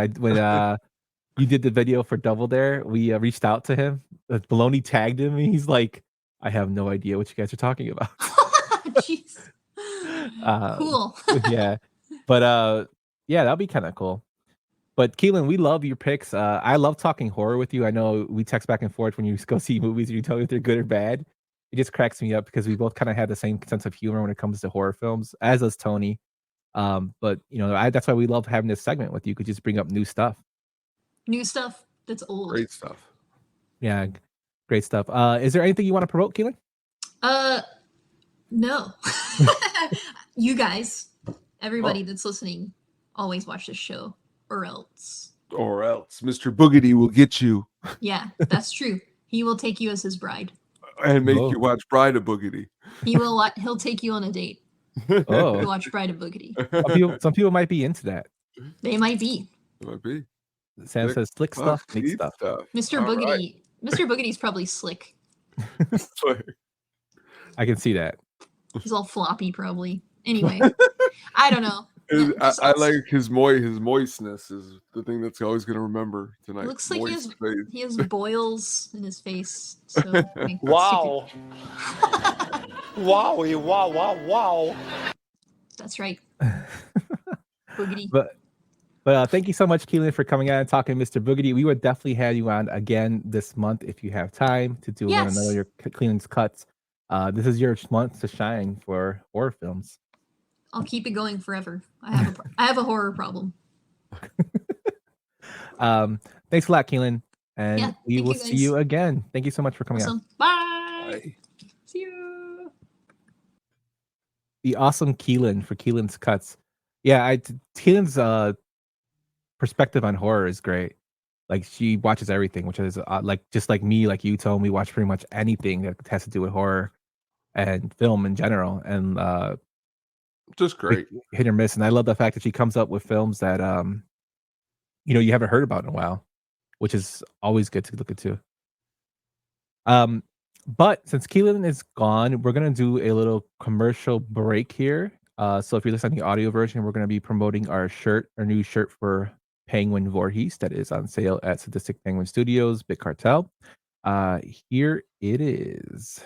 you did the video for Double Dare, we reached out to him. Baloney tagged him, and he's like, "I have no idea what you guys are talking about." Jeez. Cool. Yeah, but that'll be kind of cool. But Keelin, we love your picks. I love talking horror with you. I know we text back and forth when you go see movies and you tell me if they're good or bad. It just cracks me up because we both kind of have the same sense of humor when it comes to horror films, as does Tony. But that's why we love having this segment with you. Could just bring up new stuff that's old. Great stuff. Yeah, great stuff. Is there anything you want to promote, Keelin? No. You guys, everybody that's listening, always watch this show, or else Or else Mr. Boogedy will get you Yeah, that's true. He will take you as his bride. and make Oh. you watch Bride of Boogedy. He'll take you on a date to Oh, watch Bride of Boogedy. some people might be into that. They might be. It might be. Sam Slick says slick stuff, neat neat stuff. Mr. All right. Boogedy. Mr. Boogedy's probably slick. I can see that. He's all floppy, probably. Anyway, I don't know. I like his moistness is the thing that's always going to remember tonight. Looks like Moist face. he has boils in his face. So Wow. Wowie, wow, wow, wow. That's right. Boogedy. But thank you so much, Keelin, for coming on and talking to Mr. Boogedy. We would definitely have you on again this month if you have time to do one another of your Keelin's cuts. This is your month to shine for horror films. I'll keep it going forever. I have a horror problem. Thanks a lot, Keelin, and Yeah, we will see you again. Thank you so much for coming on. Bye. See you. The awesome Keelin for Keelin's cuts. Yeah, Keelin's perspective on horror is great. Like she watches everything, which is like just like me, like you, Tone. We watch pretty much anything that has to do with horror and film in general, and just great hit or miss. And I love the fact that she comes up with films that you haven't heard about in a while, which is always good to look into. But since Keelin is gone, we're gonna do a little commercial break here. So if you're listening to the audio version, we're gonna be promoting our new shirt for Penguin Voorhees that is on sale at Sadistic Penguin Studios, Big Cartel. Here it is.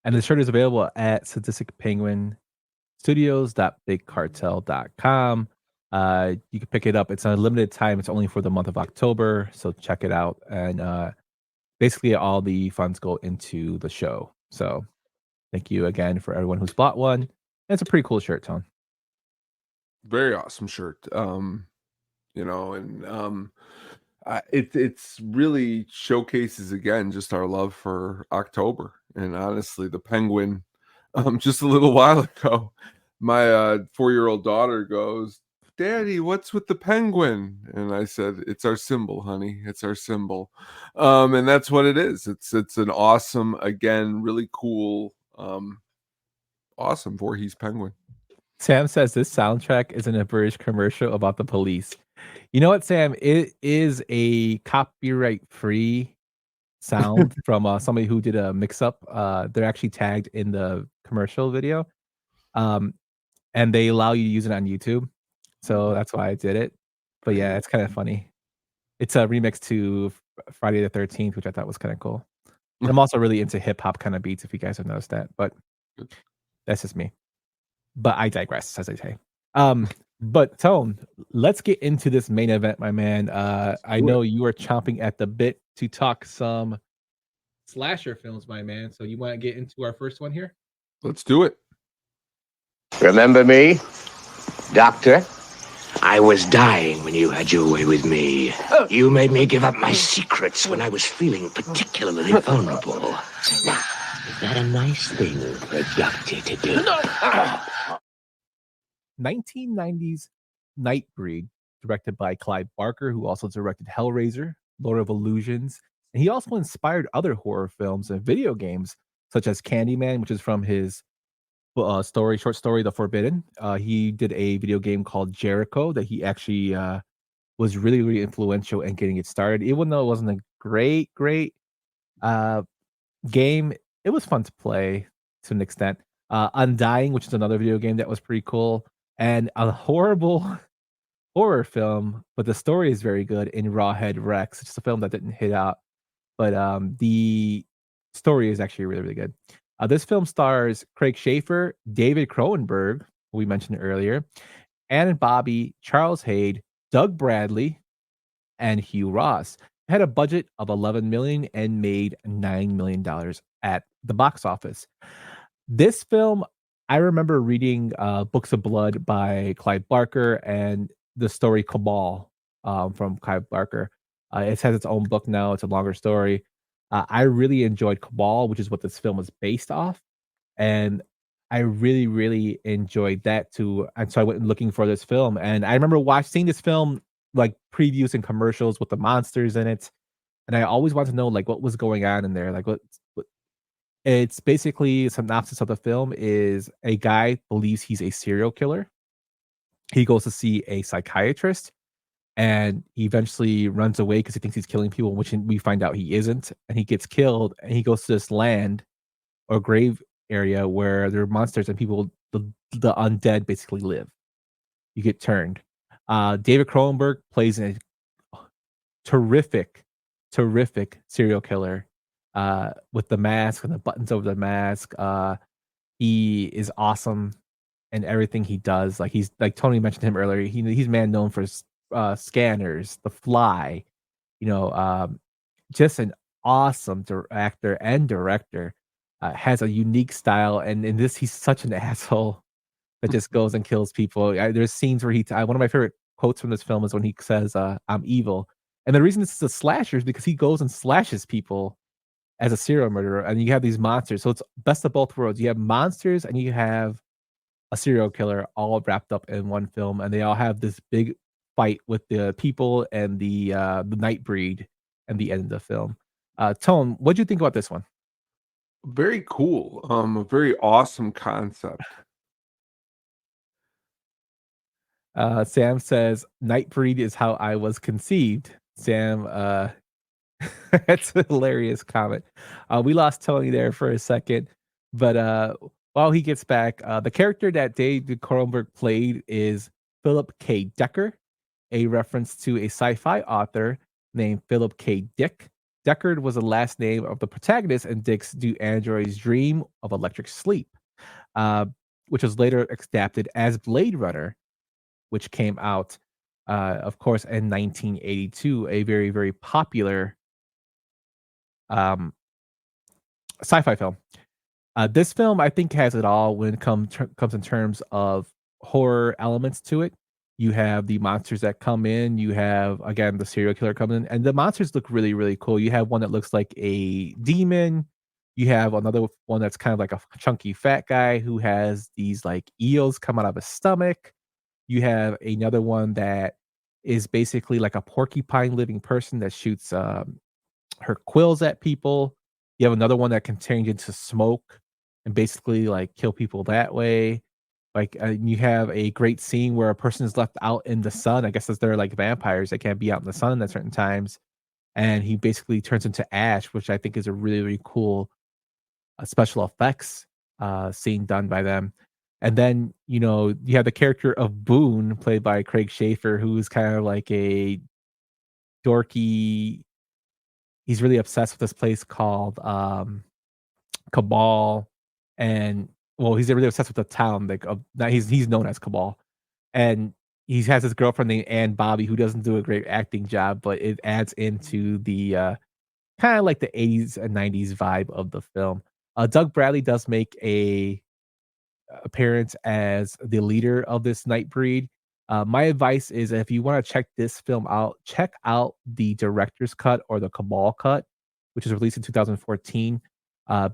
And the shirt is available at Sadistic Penguin Studios.bigcartel.com. You can pick it up. It's a limited time. It's only for the month of October. So check it out. And basically all the funds go into the show. So thank you again for everyone who's bought one. And it's a pretty cool shirt, Tone. Very awesome shirt. It's really showcases again just our love for October. And honestly, the Penguin, just a little while ago, my 4-year-old daughter goes, "Daddy, what's with the penguin?" And I said, "It's our symbol, honey. It's our symbol." And that's what it is. It's an awesome, again, really cool, awesome Voorhees penguin. Sam says this soundtrack is a British commercial about the police. You know what, Sam? It is a copyright-free sound from somebody who did a mix-up. They're actually tagged in the commercial video, and they allow you to use it on YouTube. So that's why I did it. But yeah, it's kind of funny. It's a remix to Friday the 13th, which I thought was kind of cool. And I'm also really into hip-hop kind of beats, if you guys have noticed that. But that's just me. But I digress, as I say. But Tone, let's get into this main event, my man. I know you are chomping at the bit to talk some slasher films, my man. So you want to get into our first one here? Let's do it. Remember me, Doctor? I was dying when you had your way with me. You made me give up my secrets when I was feeling particularly vulnerable. Now, is that a nice thing for a doctor to do? 1990s Nightbreed, directed by Clive Barker, who also directed Hellraiser, Lord of Illusions, and he also inspired other horror films and video games, such as Candyman, which is from his short story, The Forbidden. He did a video game called Jericho that he actually was really, really influential in getting it started. Even though it wasn't a great game, it was fun to play to an extent. Undying, which is another video game that was pretty cool. And a horrible horror film, but the story is very good in Rawhead Rex. It's just a film that didn't hit out, but the story is actually really, really good. This film stars Craig Schaefer, David Cronenberg, who we mentioned earlier, Ann and Bobby, Charles Hayde, Doug Bradley, and Hugh Ross. It had a budget of 11 million and made $9 million at the box office. This film, I remember reading Books of Blood by Clive Barker and the story Cabal from Clive Barker. It has its own book now. It's a longer story. I really enjoyed Cabal, which is what this film was based off, and I really, really enjoyed that too. And so I went looking for this film, and I remember seeing this film like previews and commercials with the monsters in it, and I always wanted to know like what was going on in there, like what it's basically synopsis of the film is a guy believes he's a serial killer. He goes to see a psychiatrist and he eventually runs away because he thinks he's killing people, which we find out he isn't. And he gets killed and he goes to this land or grave area where there are monsters and people, the undead basically live. You get turned. David Cronenberg plays a terrific serial killer with the mask and the buttons over the mask. He is awesome in everything he does. Like he's like Tony mentioned him earlier. He's man known for Scanners, The Fly. Just an awesome actor and director. Has a unique style, and in this, he's such an asshole that just goes and kills people. There's scenes where one of my favorite quotes from this film is when he says, "I'm evil," and the reason this is a slasher is because he goes and slashes people as a serial murderer, and you have these monsters. So it's best of both worlds. You have monsters and you have a serial killer all wrapped up in one film, and they all have this big fight with the people and the Nightbreed and the end of the film. Tone, what do you think about this one? Very cool. A very awesome concept. Sam says, Nightbreed is how I was conceived. Sam, that's a hilarious comment. We lost Tony there for a second, but while he gets back, the character that David Cronenberg played is Philip K. Decker, a reference to a sci-fi author named Philip K. Dick. Deckard was the last name of the protagonist in Dick's Do Androids Dream of Electric Sleep, which was later adapted as Blade Runner, which came out, of course, in 1982, a very, very popular sci-fi film. This film, I think, has it all when it comes in terms of horror elements to it. You have the monsters that come in. You have, again, the serial killer coming in. And the monsters look really, really cool. You have one that looks like a demon. You have another one that's kind of like a chunky fat guy who has these like eels come out of his stomach. You have another one that is basically like a porcupine living person that shoots her quills at people. You have another one that can change into smoke and basically like kill people that way. Like you have a great scene where a person is left out in the sun. I guess as they're like vampires, they can't be out in the sun at certain times, and he basically turns into ash, which I think is a really, really cool special effects scene done by them. And then you have the character of Boone, played by Craig Schaefer, who's kind of like a dorky. He's really obsessed with this place called Cabal, and well, he's really obsessed with the town. Like, he's known as Cabal, and he has his girlfriend named Ann Bobby, who doesn't do a great acting job, but it adds into the kind of like the 80s and 90s vibe of the film. Doug Bradley does make a appearance as the leader of this Nightbreed. My advice is if you want to check this film out, check out the director's cut or the Cabal cut, which was released in 2014,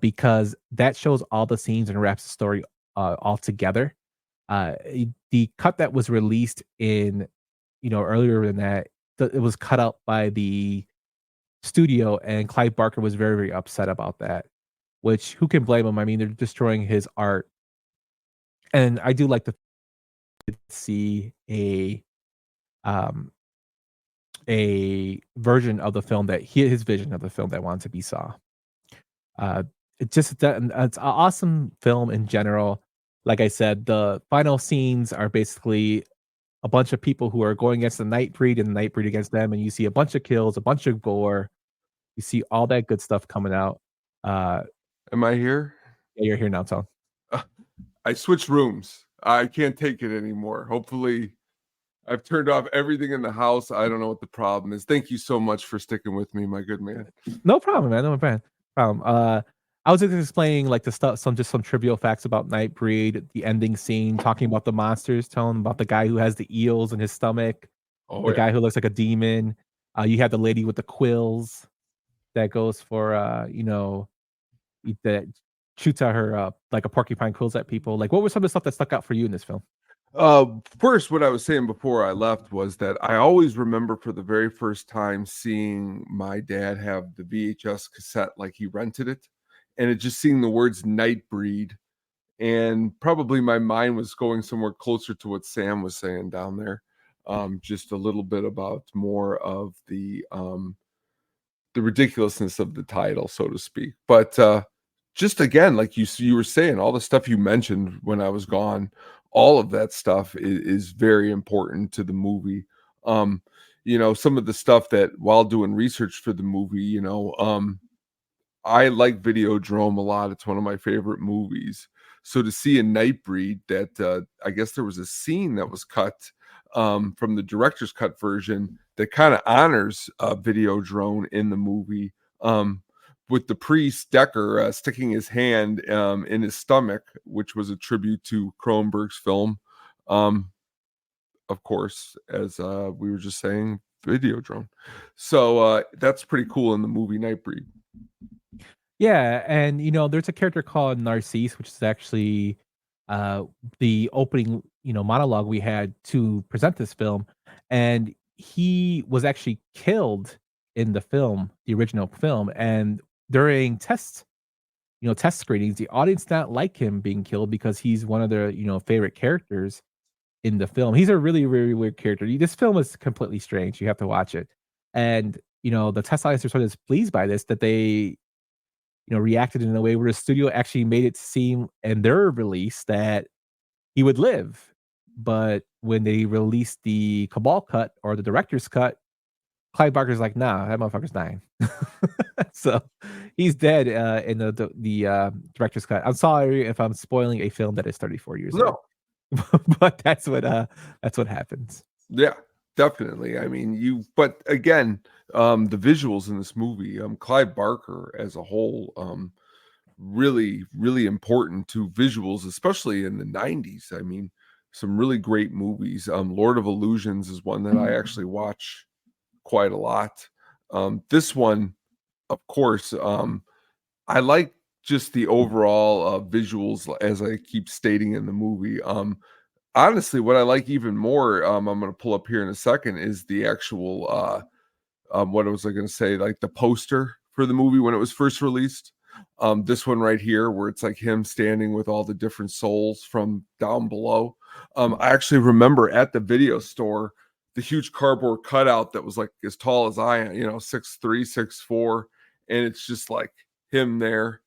because that shows all the scenes and wraps the story all together. The cut that was released in, earlier than that, it was cut out by the studio, and Clive Barker was very, very upset about that. Which, who can blame him? I mean, they're destroying his art, and I do like to see a version of the film that his vision of the film that wanted to be saw. It's an awesome film in general. Like I said, the final scenes are basically a bunch of people who are going against the Nightbreed and the Nightbreed against them, and you see a bunch of kills, a bunch of gore. You see all that good stuff coming out. Am I here? Yeah, you're here now, Tom. I switched rooms. I can't take it anymore. Hopefully, I've turned off everything in the house. I don't know what the problem is. Thank you so much for sticking with me, my good man. No problem, man. No problem. I was just explaining like the stuff, some trivial facts about Nightbreed, the ending scene, talking about the monsters, telling them about the guy who has the eels in his stomach, Oh the yeah. guy who looks like a demon. You have the lady with the quills that goes for that shoots at her like a porcupine quills at people. Like, what was some of the stuff that stuck out for you in this film? First, what I was saying before I left was that I always remember for the very first time seeing my dad have the VHS cassette, like he rented it, and it just seeing the words Nightbreed, and probably my mind was going somewhere closer to what Sam was saying down there. Just a little bit about more of the ridiculousness of the title, so to speak. But just again, like you were saying, all the stuff you mentioned when I was gone, all of that stuff is very important to the movie. Some of the stuff that while doing research for the movie, I like Videodrome a lot. It's one of my favorite movies. So to see a Nightbreed that I guess there was a scene that was cut from the director's cut version that kind of honors Videodrome in the movie, with the priest Decker sticking his hand in his stomach, which was a tribute to Cronenberg's film. Of course, as we were just saying, Videodrome. So that's pretty cool in the movie Nightbreed. Yeah, and there's a character called Narcisse, which is actually the opening, monologue we had to present this film, and he was actually killed in the film, the original film, and during test screenings, the audience did not like him being killed because he's one of their, favorite characters in the film. He's a really, really weird character. This film is completely strange. You have to watch it, and the test audience are sort of displeased by this that they reacted in a way where the studio actually made it seem in their release that he would live. But when they released the Cabal cut or the director's cut, Clive Barker's like, nah, that motherfucker's dying. So he's dead in the director's cut. I'm sorry if I'm spoiling a film that is 34 years old. But that's what happens. Yeah, definitely. I mean, but again, the visuals in this movie, Clive Barker as a whole, really, really important to visuals, especially in the 90s. I mean, some really great movies. Lord of Illusions is one that I actually watch quite a lot. This one, of course, I like just the overall visuals, as I keep stating in the movie. Honestly, what I like even more, I'm going to pull up here in a second, is the actual what was I going to say, like the poster for the movie when it was first released. This one right here, where it's like him standing with all the different souls from down below. I actually remember at the video store the huge cardboard cutout that was like as tall as I am, 6'3", 6'4", and it's just like him there.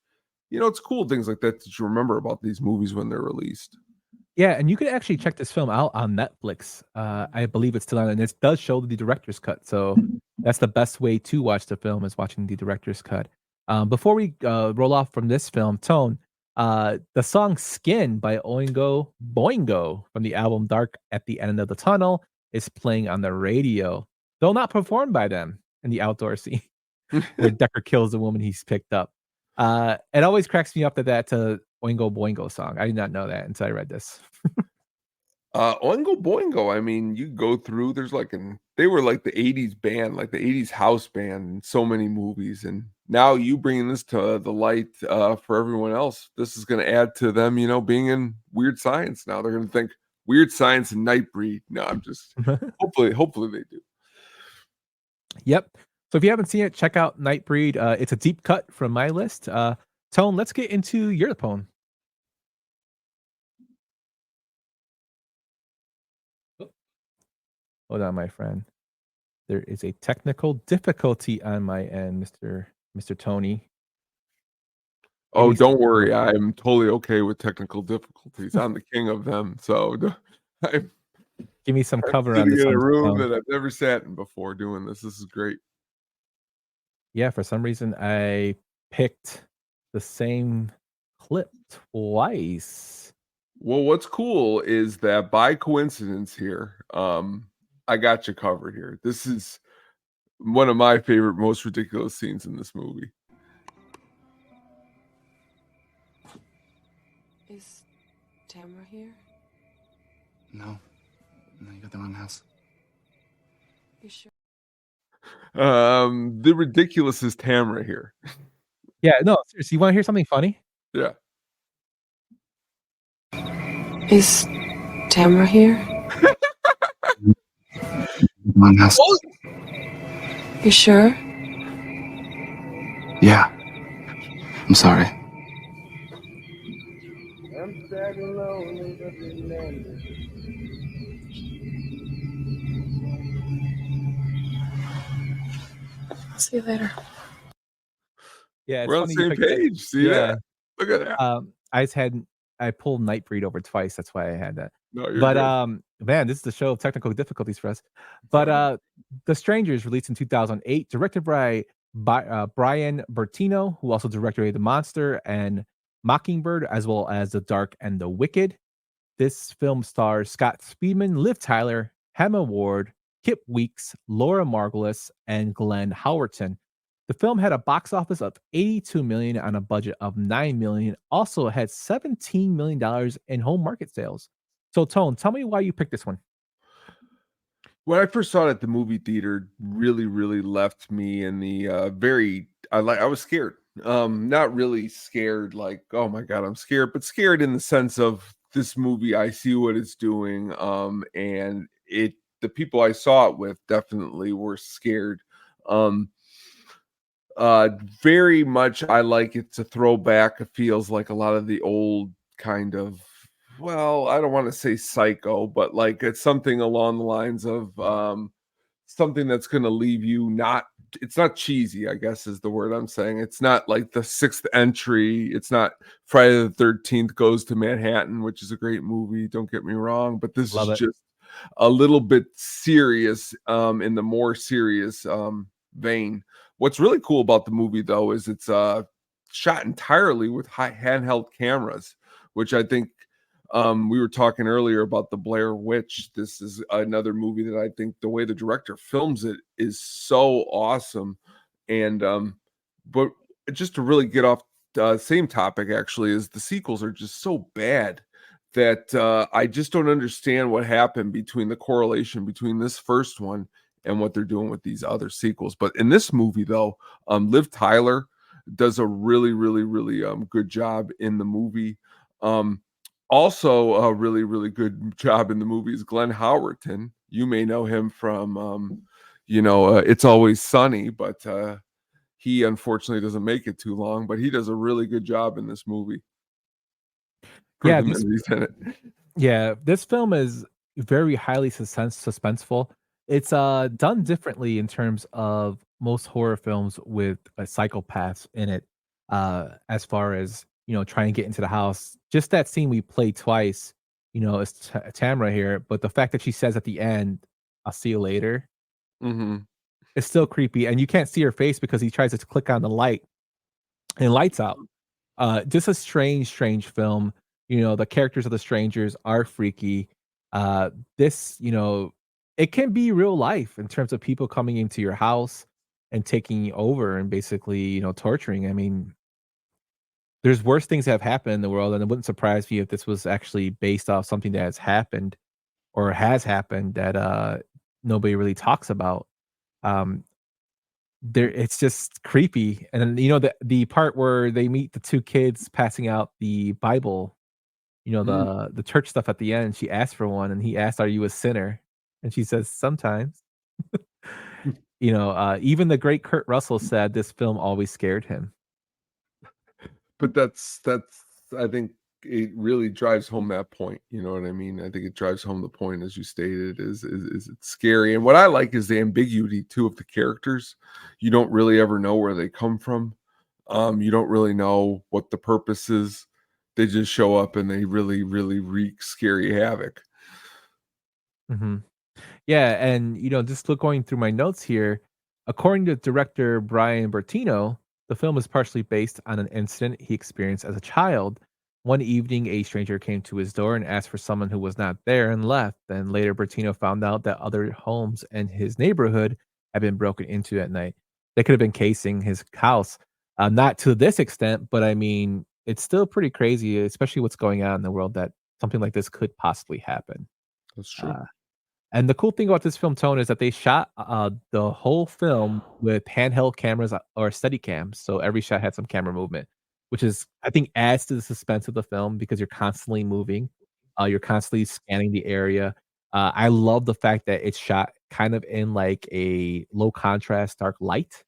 It's cool things like that you remember about these movies when they're released. Yeah, and you can actually check this film out on Netflix. I believe it's still on, and it does show the director's cut. So that's the best way to watch the film, is watching the director's cut. Before we roll off from this film, Tone, the song "Skin" by Oingo Boingo from the album Dark at the End of the Tunnel is playing on the radio, though not performed by them in the outdoor scene where Decker kills the woman he's picked up. It always cracks me up that's a Oingo Boingo song. I did not know that until I read this. Oingo Boingo, I mean, you go through, they were like the 80s band, like the 80s house band in so many movies, and now you bringing this to the light for everyone else, this is going to add to them, being in Weird Science. Now they're going to think Weird Science and Nightbreed. No, I'm just hopefully they do. Yep. So if you haven't seen it, check out Nightbreed. It's a deep cut from my list. Tone, let's get into your poem. Hold on, my friend. There is a technical difficulty on my end, Mr. Tony. Oh, don't worry. I'm totally okay with technical difficulties. I'm the king of them. So Give me some I'm cover on sitting this in a one. room that I've never sat in before doing this. This is great. Yeah, for some reason I picked the same clip twice. Well, what's cool is that by coincidence here, I got you covered here. This is one of my favorite, most ridiculous scenes in this movie. Is Tamara here? No, you got the wrong house. You sure? The ridiculous is Tamara here. Yeah, no, seriously, you wanna hear something funny? Yeah. Is Tamara here? Wrong house. You sure? Yeah. I'm sorry. I'm sad and lonely, but remember. See you later. Yeah, it's We're on funny the you same picked that. page. See that? Look at that. I pulled Nightbreed over twice, that's why I had that. No, you're But, good. man, this is the show of technical difficulties for us. But, The Strangers, released in 2008, directed by Brian Bertino, who also directed The Monster and Mockingbird, as well as The Dark and the Wicked. This film stars Scott Speedman, Liv Tyler, Hema Ward, Kip Weeks, Laura Margulis, and Glenn Howerton. The film had a box office of $82 million on a budget of $9 million. Also had $17 million in home market sales. So, Tone, tell me why you picked this one. When I first saw it at the movie theater, really, really left me in the I was scared. Not really scared, like, oh my god, I'm scared, but scared in the sense of this movie, I see what it's doing. And the people I saw it with definitely were scared. Very much I like it to throw back. It feels like a lot of the old kind of, well, I don't want to say psycho, but like it's something along the lines of something that's going to leave you not, it's not cheesy, I guess is the word I'm saying. It's not like The Sixth Entry. It's not Friday the 13th Goes to Manhattan, which is a great movie. Don't get me wrong, but this Love is it. just a little bit serious in the more serious vein. What's really cool about the movie, though, is it's shot entirely with handheld cameras, which I think we were talking earlier about the Blair Witch. This is another movie that I think the way the director films it is so awesome. And but just to really get off same topic, actually, is the sequels are just so bad that I just don't understand what happened between the correlation between this first one and what they're doing with these other sequels. But in this movie, though, Liv Tyler does a really, really, really good job in the movie. Also, a really, really good job in the movie is Glenn Howerton. You may know him from, It's Always Sunny, but he unfortunately doesn't make it too long. But he does a really good job in this movie. Yeah, this film is very highly suspenseful. It's done differently in terms of most horror films with a psychopath in it. As far as trying to get into the house, just that scene we played twice. It's Tamara here, but the fact that she says at the end, "I'll see you later," it's still creepy, and you can't see her face because he tries to click on the light and it lights out. Just a strange film. The characters of the strangers are freaky. This, it can be real life in terms of people coming into your house and taking over and basically, torturing. I mean, there's worse things that have happened in the world, and it wouldn't surprise me if this was actually based off something that has happened or has happened that nobody really talks about. It's just creepy. And then the part where they meet the two kids passing out the Bible, the church stuff at the end, she asks for one and he asks, "Are you a sinner?" And she says, "Sometimes." Even the great Kurt Russell said this film always scared him. But that's I think it really drives home that point. You know what I mean? I think it drives home the point, as you stated, is it's scary. And what I like is the ambiguity too of the characters. You don't really ever know where they come from. You don't really know what the purpose is. They just show up and they really, really wreak scary havoc. Hmm. Yeah, and just going through my notes here, according to director Brian Bertino, the film is partially based on an incident he experienced as a child. One evening, a stranger came to his door and asked for someone who was not there and left. Then later, Bertino found out that other homes in his neighborhood had been broken into at night. They could have been casing his house. Not to this extent, but I mean, it's still pretty crazy, especially what's going on in the world, that something like this could possibly happen. That's true. Uh, and the cool thing about this film, Tone, is that they shot the whole film with handheld cameras or steady cams. So every shot had some camera movement, which is, I think, adds to the suspense of the film because you're constantly moving. You're constantly scanning the area. I love the fact that it's shot kind of in like a low contrast, dark light.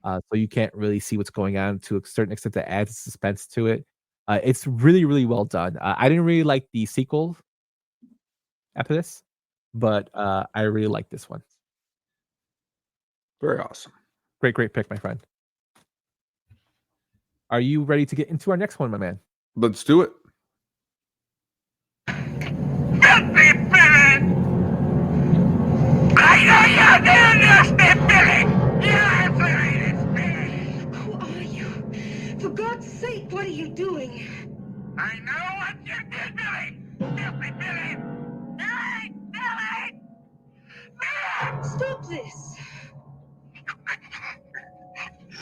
So you can't really see what's going on to a certain extent that adds suspense to it. It's really, really well done. I didn't really like the sequel after this, but I really like this one. Very awesome. Great pick, my friend. Are you ready to get into our next one, my man? Let's do it. Who are you? For God's sake, what are you doing? I know what you did, Billy! Filthy Billy! Billy! Billy! Billy! Stop this!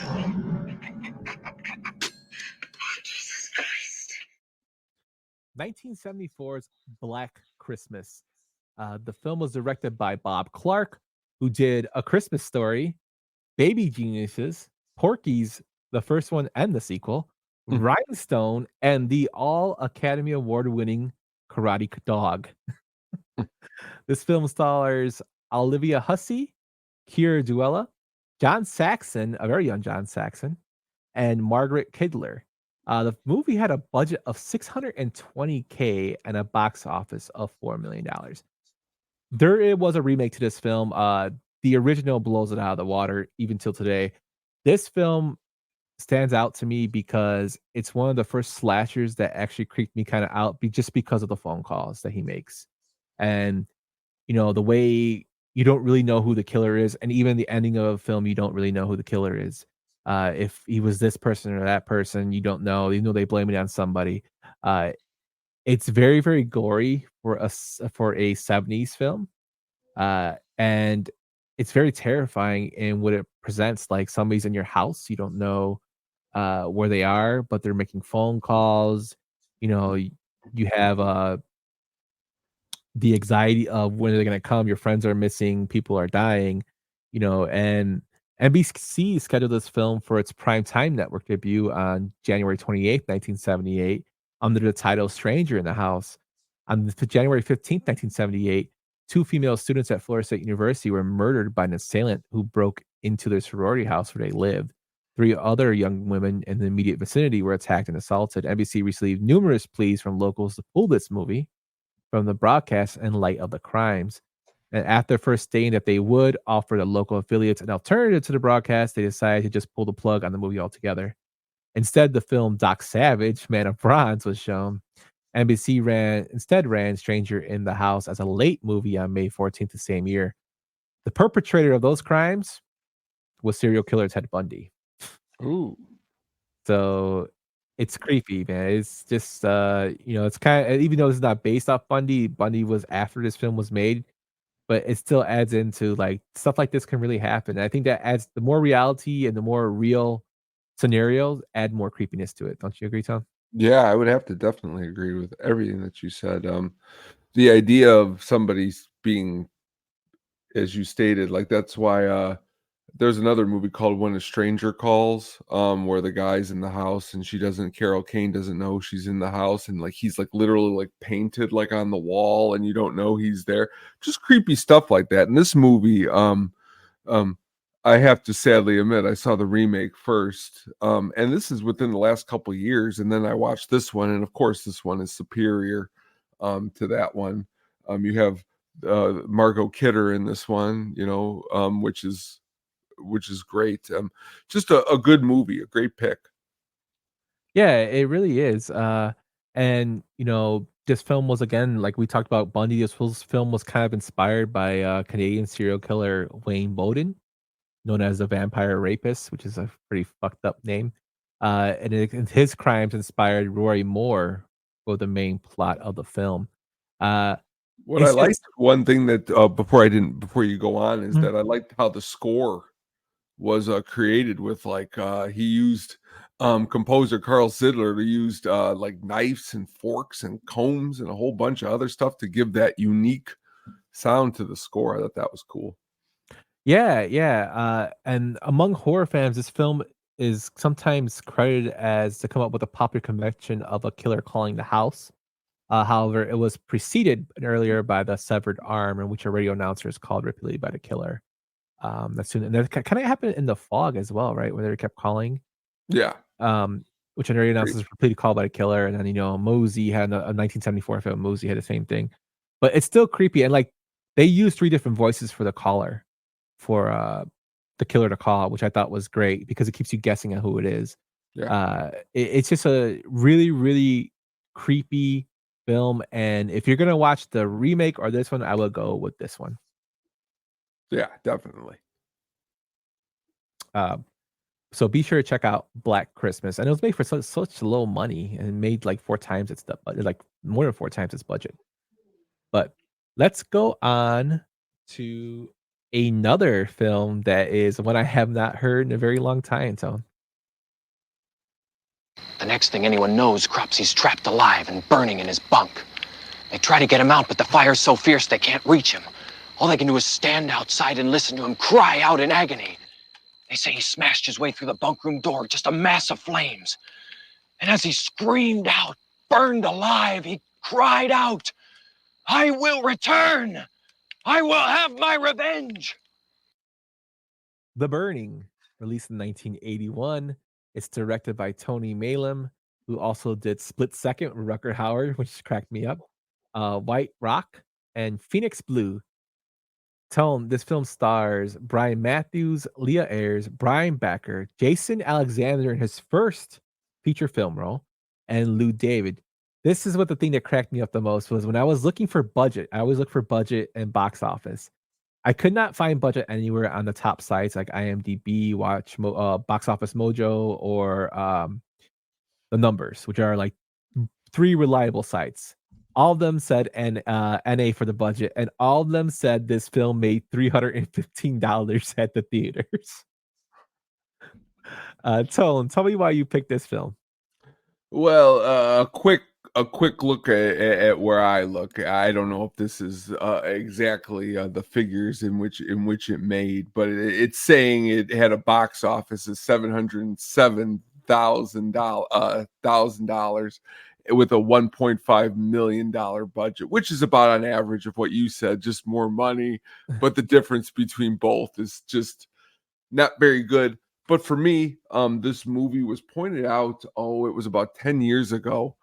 Oh, Jesus Christ. 1974's Black Christmas. The film was directed by Bob Clark, who did A Christmas Story, Baby Geniuses, Porky's, the first one and the sequel, Rhinestone, and the All Academy Award winning Karate Dog. This film stars Olivia Hussey, Keir Duella, John Saxon, a very young John Saxon, and Margaret Kidler. The movie had a budget of $620K and a box office of $4 million. There was a remake to this film. The original blows it out of the water even till today. This film stands out to me because it's one of the first slashers that actually creeped me kind of out just because of the phone calls that he makes. And, the way you don't really know who the killer is. And even the ending of a film, you don't really know who the killer is. If he was this person or that person, you don't know. You know they blame it on somebody. It's very, very gory for a 70s film. And it's very terrifying in what it presents. Like somebody's in your house, you don't know where they are, but they're making phone calls. You have the anxiety of when they're going to come. Your friends are missing, people are dying, and NBC scheduled this film for its primetime network debut on January 28th, 1978, under the title Stranger in the House. On January 15th, 1978, two female students at Florida State University were murdered by an assailant who broke into their sorority house where they lived. Three other young women in the immediate vicinity were attacked and assaulted. NBC received numerous pleas from locals to pull this movie from the broadcast in light of the crimes. And after first stating that they would offer the local affiliates an alternative to the broadcast, they decided to just pull the plug on the movie altogether. Instead, the film Doc Savage, Man of Bronze, was shown. NBC ran Stranger in the House as a late movie on May 14th the same year. The perpetrator of those crimes was serial killer Ted Bundy. Ooh. So it's creepy, man. It's just it's kind of, even though it's not based off Bundy was after this film was made, but it still adds into like stuff like this can really happen. And I think that adds the more reality and the more real scenarios add more creepiness to it. Don't you agree, Tom? Yeah, I would have to definitely agree with everything that you said. The idea of somebody being, as you stated, like that's why there's another movie called When a Stranger Calls, where the guy's in the house and Carol Kane doesn't know she's in the house, and like he's like literally like painted like on the wall and you don't know he's there. Just creepy stuff like that. In this movie, I have to sadly admit I saw the remake first, and this is within the last couple of years, and then I watched this one, and of course this one is superior to that one. You have Margot Kidder in this one, which is great. Just a good movie, a great pick. Yeah, it really is. And this film was, again, like we talked about Bundy. This film was kind of inspired by Canadian serial killer Wayne Bowden, known as the Vampire Rapist, which is a pretty fucked up name. And his crimes inspired Roy Moore for the main plot of the film. What I liked, one thing that before you go on, is that I liked how the score was created with he used composer Carl Sidler used like knives and forks and combs and a whole bunch of other stuff to give that unique sound to the score. I thought that was cool. Yeah. And among horror fans, this film is sometimes credited as to come up with a popular convention of a killer calling the house. However, it was preceded earlier by the severed arm, in which a radio announcer is called repeatedly by the killer. That's soon, and that kind of happened in The Fog as well, right? Where they kept calling. Yeah. Which an radio announcer is repeatedly called by the killer, and then Mosey had a 1974 film. Mosey had the same thing, but it's still creepy. And like they used 3 different voices for the caller, for the killer to call, which I thought was great because it keeps you guessing on who it is. Yeah. It's just a really, really creepy film, and if you're gonna watch the remake or this one, I will go with this one. Yeah, definitely. So be sure to check out Black Christmas, and it was made for such low money and made like 4 times its budget, like more than 4 times its budget. But let's go on to another film that is one I have not heard in a very long time, Tone. The next thing anyone knows, Cropsy's trapped alive and burning in his bunk. They try to get him out, but the fire's so fierce they can't reach him. All they can do is stand outside and listen to him cry out in agony. They say he smashed his way through the bunk room door, just a mass of flames. And as he screamed out, burned alive, he cried out, "I will return! I will have my revenge!" The Burning, released in 1981. It's directed by Tony Malum, who also did Split Second with Rucker Howard, which cracked me up, White Rock, and Phoenix Blue. Tone, this film stars Brian Matthews, Leah Ayres, Brian Backer, Jason Alexander in his first feature film role, and Lou David. This is what the thing that cracked me up the most was when I was looking for budget. I always look for budget and box office. I could not find budget anywhere on the top sites like IMDb, Box Office Mojo, or The Numbers, which are like 3 reliable sites. All of them said NA for the budget, and all of them said this film made $315 at the theaters. Tone, tell me why you picked this film. Well, a quick look at where I look. I don't know if this is exactly the figures in which it made, but it's saying it had a box office of $707,000 with a $1.5 million budget, which is about on average of what you said, just more money. But the difference between both is just not very good. But for me, this movie was pointed out, it was about 10 years ago.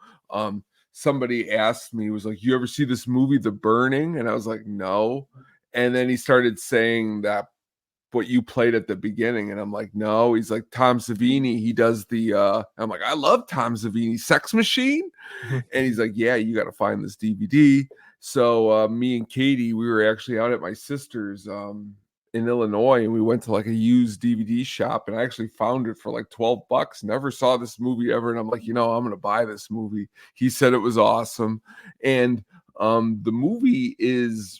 Somebody asked me, was like, "You ever see this movie, The Burning?" And I was like, "No." And then he started saying that what you played at the beginning, and I'm like, "No." He's like, "Tom Savini, he does the I'm like, "I love Tom Savini, Sex Machine." And he's like, "Yeah, you got to find this DVD." So me and Katie, we were actually out at my sister's in Illinois, and we went to like a used DVD shop, and I actually found it for like $12. Never saw this movie ever, and I'm like, I'm gonna buy this movie. He said it was awesome, and the movie it's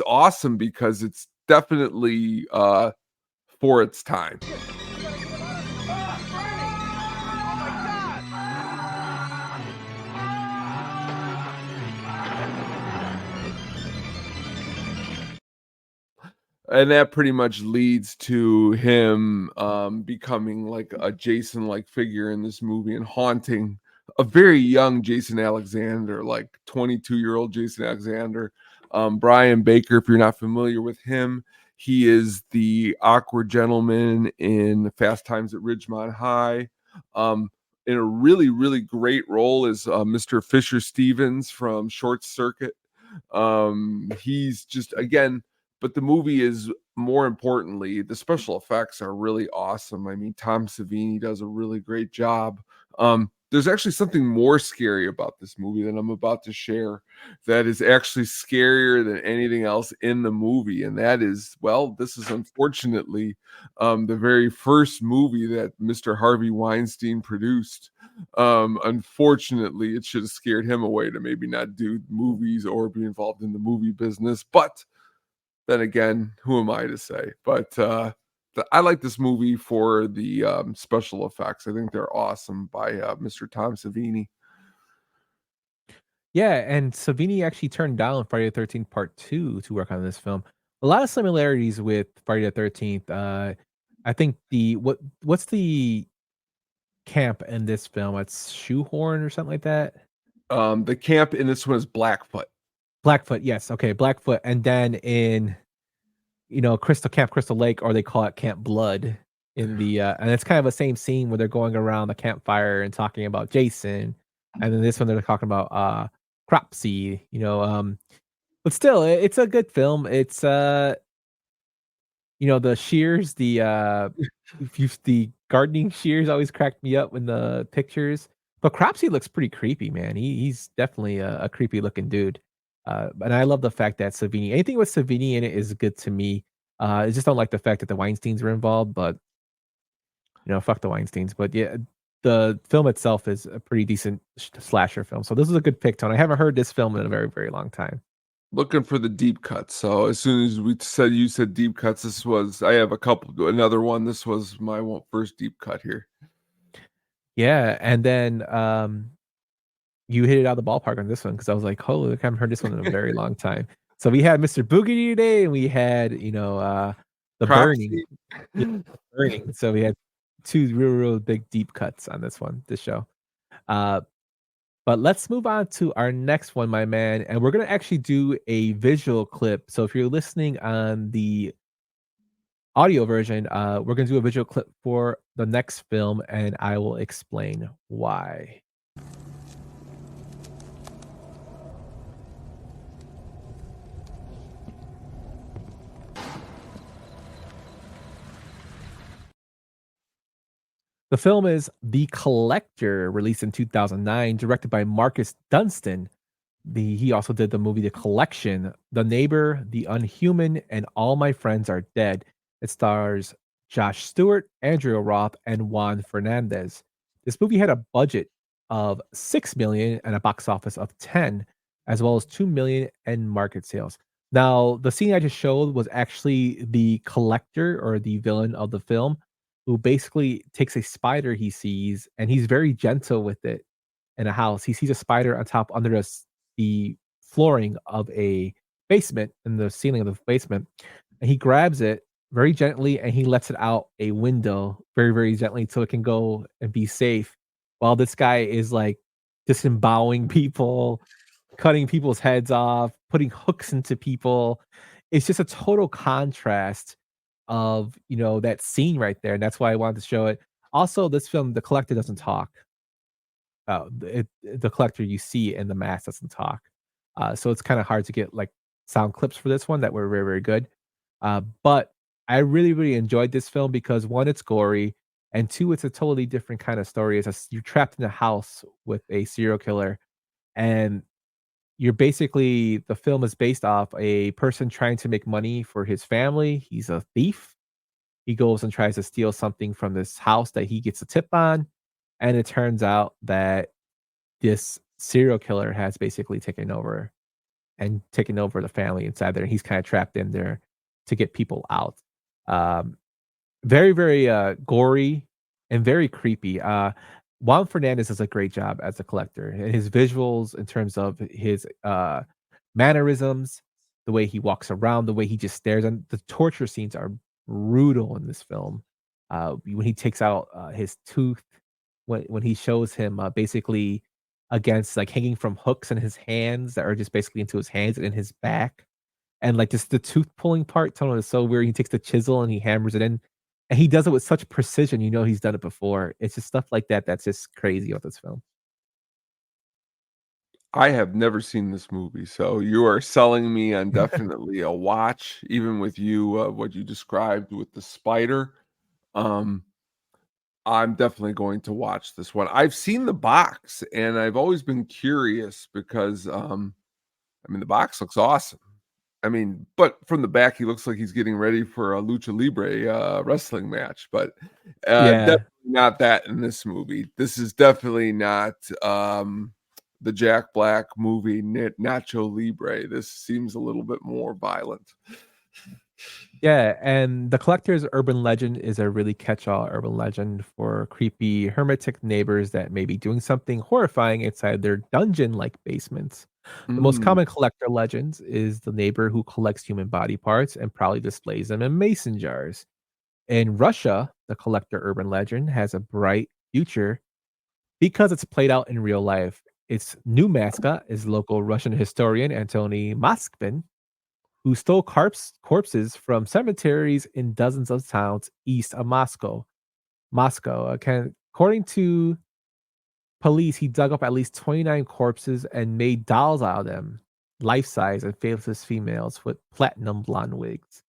awesome because it's definitely for its time. And that pretty much leads to him becoming like a Jason-like figure in this movie and haunting a very young Jason Alexander, like 22-year-old Jason Alexander. Brian Baker, if you're not familiar with him, he is the awkward gentleman in Fast Times at Ridgemont High. In a really, really great role is Mr. Fisher Stevens from Short Circuit. He's just, again, but the movie is, more importantly, the special effects are really awesome. I mean, Tom Savini does a really great job. there's actually something more scary about this movie that I'm about to share that is actually scarier than anything else in the movie. And that is, well, this is unfortunately the very first movie that Mr. Harvey Weinstein produced. Unfortunately, it should have scared him away to maybe not do movies or be involved in the movie business. But then again, who am I to say? But I like this movie for the special effects. I think they're awesome by Mr. Tom Savini. Yeah, and Savini actually turned down Friday the 13th Part 2 to work on this film. A lot of similarities with Friday the 13th. I think what's the camp in this film? It's Shoehorn or something like that. The camp in this one is Blackfoot. Blackfoot, yes. Okay, Blackfoot. And then in Crystal Lake, or they call it Camp Blood in the and it's kind of the same scene where they're going around the campfire and talking about Jason. And then this one they're talking about Cropsey, but still it's a good film. It's the shears, the gardening shears always cracked me up in the pictures. But Cropsey looks pretty creepy, man. He's definitely a creepy looking dude. And I love the fact that anything with Savini in it is good to me. I just don't like the fact that the Weinsteins were involved, but fuck the Weinsteins. But yeah, the film itself is a pretty decent slasher film. So this is a good pick, Tone. I haven't heard this film in a very, very long time. Looking for the deep cuts. So as soon as you said deep cuts, I have another one. This was my first deep cut here. Yeah, and then you hit it out of the ballpark on this one because I was like, holy, I haven't heard this one in a very long time. So we had Mr. Boogity today, and we had the Cropsey. burning. So we had two real big deep cuts on this show. But let's move on to our next one, my man, and we're gonna actually do a visual clip. So if you're listening on the audio version, we're gonna do a visual clip for the next film, and I will explain why. The film is The Collector, released in 2009, directed by Marcus Dunstan. He also did the movie The Collection, The Neighbor, The Unhuman, and All My Friends Are Dead. It stars Josh Stewart, Andrea Roth, and Juan Fernandez. This movie had a budget of $6 million and a box office of 10, as well as 2 million in market sales. Now, the scene I just showed was actually the collector, or the villain of the film, who basically takes a spider he sees, and he's very gentle with it in a house. He sees a spider under the flooring of a basement, in the ceiling of the basement, and he grabs it very gently and he lets it out a window very, very gently so it can go and be safe. While this guy is like disemboweling people, cutting people's heads off, putting hooks into people. It's just a total contrast of that scene right there, and that's why I wanted to show it. Also, this film, The Collector, doesn't talk. The Collector you see in the mask doesn't talk, so it's kind of hard to get like sound clips for this one that were very, very good. But I really, really enjoyed this film because one, it's gory, and two, it's a totally different kind of story. You're trapped in a house with a serial killer, and the film is based off a person trying to make money for his family. He's a thief. He goes and tries to steal something from this house that he gets a tip on. And it turns out that this serial killer has basically taken over the family inside there. He's kind of trapped in there to get people out. Very, very gory and very creepy. Juan Fernandez does a great job as a collector, and his visuals in terms of his mannerisms, the way he walks around, the way he just stares, and the torture scenes are brutal in this film. When he takes out his tooth, when he shows him basically against like hanging from hooks in his hands that are just basically into his hands and in his back, and like just the tooth pulling part, Tony, is so weird. He takes the chisel and he hammers it in. And he does it with such precision, he's done it before. It's just stuff like that that's just crazy about this film. I have never seen this movie, so you are selling me on definitely a watch, even with you, what you described with the spider. I'm definitely going to watch this one. I've seen the box, and I've always been curious because, I mean, the box looks awesome. I mean, but from the back, he looks like he's getting ready for a lucha libre wrestling match. But Yeah. definitely not that in this movie. This is definitely not the Jack Black movie Nacho Libre. This seems a little bit more violent. Yeah, and the collector's urban legend is a really catch-all urban legend for creepy hermetic neighbors that may be doing something horrifying inside their dungeon-like basements. The most Mm. common collector legends is the neighbor who collects human body parts and probably displays them in mason jars. In Russia, the collector urban legend has a bright future because it's played out in real life. Its new mascot is local Russian historian Antony Moskvin, who stole corpses from cemeteries in dozens of towns east of Moscow. According to police, he dug up at least 29 corpses and made dolls out of them, life size and faceless females with platinum blonde wigs.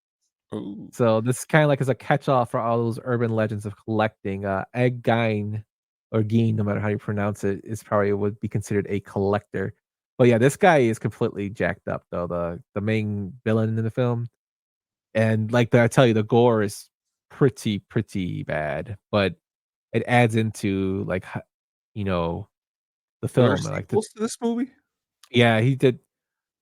Ooh. So this kind of like is a catch-all for all those urban legends of collecting. Egg Gein or Geen, no matter how you pronounce it, is probably would be considered a collector. But yeah, this guy is completely jacked up though. The main villain in the film, and like I tell you, the gore is pretty bad, but it adds into like you know the Are there film and like the sequels to this movie? yeah he did.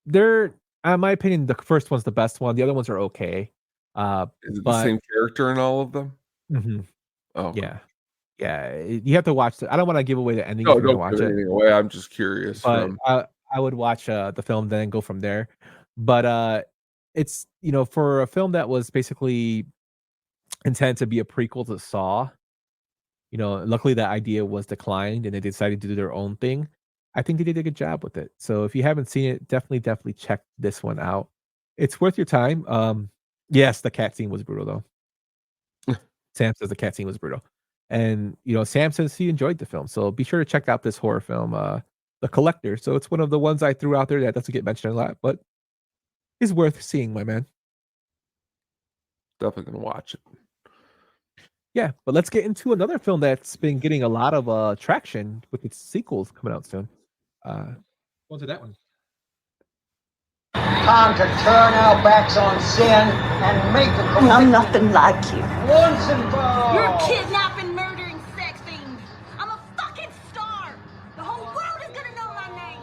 They're in my opinion the first one's the best one. The other ones are okay, Is it the but same character in all of them? mhm, Oh, okay. yeah. Yeah, you have to watch I don't wanna give away the ending if No, you're gonna don't watch give it, anything away. I'm just curious but from I would watch, the film, then go from there. But, it's for a film that was basically intended to be a prequel to Saw, luckily that idea was declined and they decided to do their own thing. I think they did a good job with it. So if you haven't seen it, definitely check this one out. It's worth your time. Yes, the cat scene was brutal, though. Sam says the cat scene was brutal. And, Sam says he enjoyed the film. So be sure to check out this horror film, The Collector. So it's one of the ones I threw out there that doesn't get mentioned a lot, but is worth seeing, my man. definitely gonna watch it. Yeah, but let's get into another film that's been getting a lot of traction with its sequels coming out soon. On to that one. Time to turn our backs on sin and make a I'm nothing like you. once and for all. You're kidnapping, murdering sex fiends. I'm a fucking star. The whole world is gonna know my name.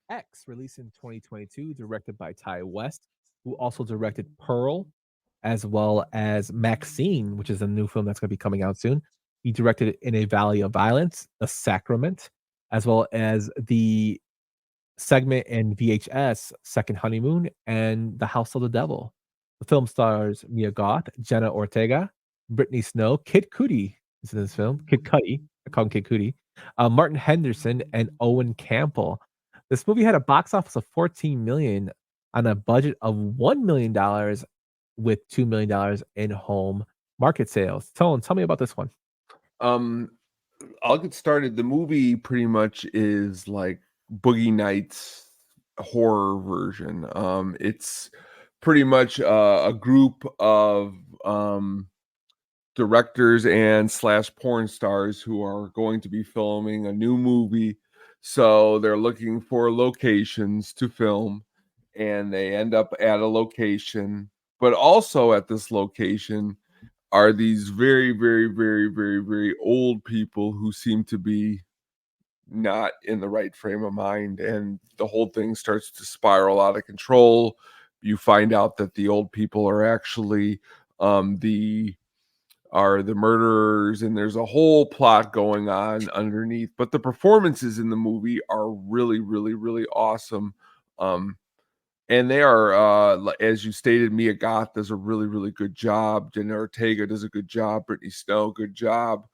X, released in 2022, directed by Ty West, who also directed Pearl, as well as Maxine, which is a new film that's going to be coming out soon. He directed In a Valley of Violence, The Sacrament, as well as the segment in VHS, Second Honeymoon, and The House of the Devil. The film stars Mia Goth, Jenna Ortega, Brittany Snow, Kid Cudi is in this film. Kid Cudi, I call him Kid Cudi, Martin Henderson, and Owen Campbell. This movie had a box office of 14 million on a budget of $1 million with $2 million in home market sales. Tone, tell me about this one. I'll get started. The movie pretty much is like Boogie Nights horror version. It's pretty much a group of directors and slash porn stars who are going to be filming a new movie. So they're looking for locations to film, and they end up at a location. But also at this location are these very, very, very, very, very old people who seem to be not in the right frame of mind, and the whole thing starts to spiral out of control. You find out that the old people are actually the murderers, and there's a whole plot going on underneath. But the performances in the movie are really, really, really awesome. And they are, as you stated, Mia Goth does a really, really good job. Jenna Ortega does a good job. Brittany Snow, good job.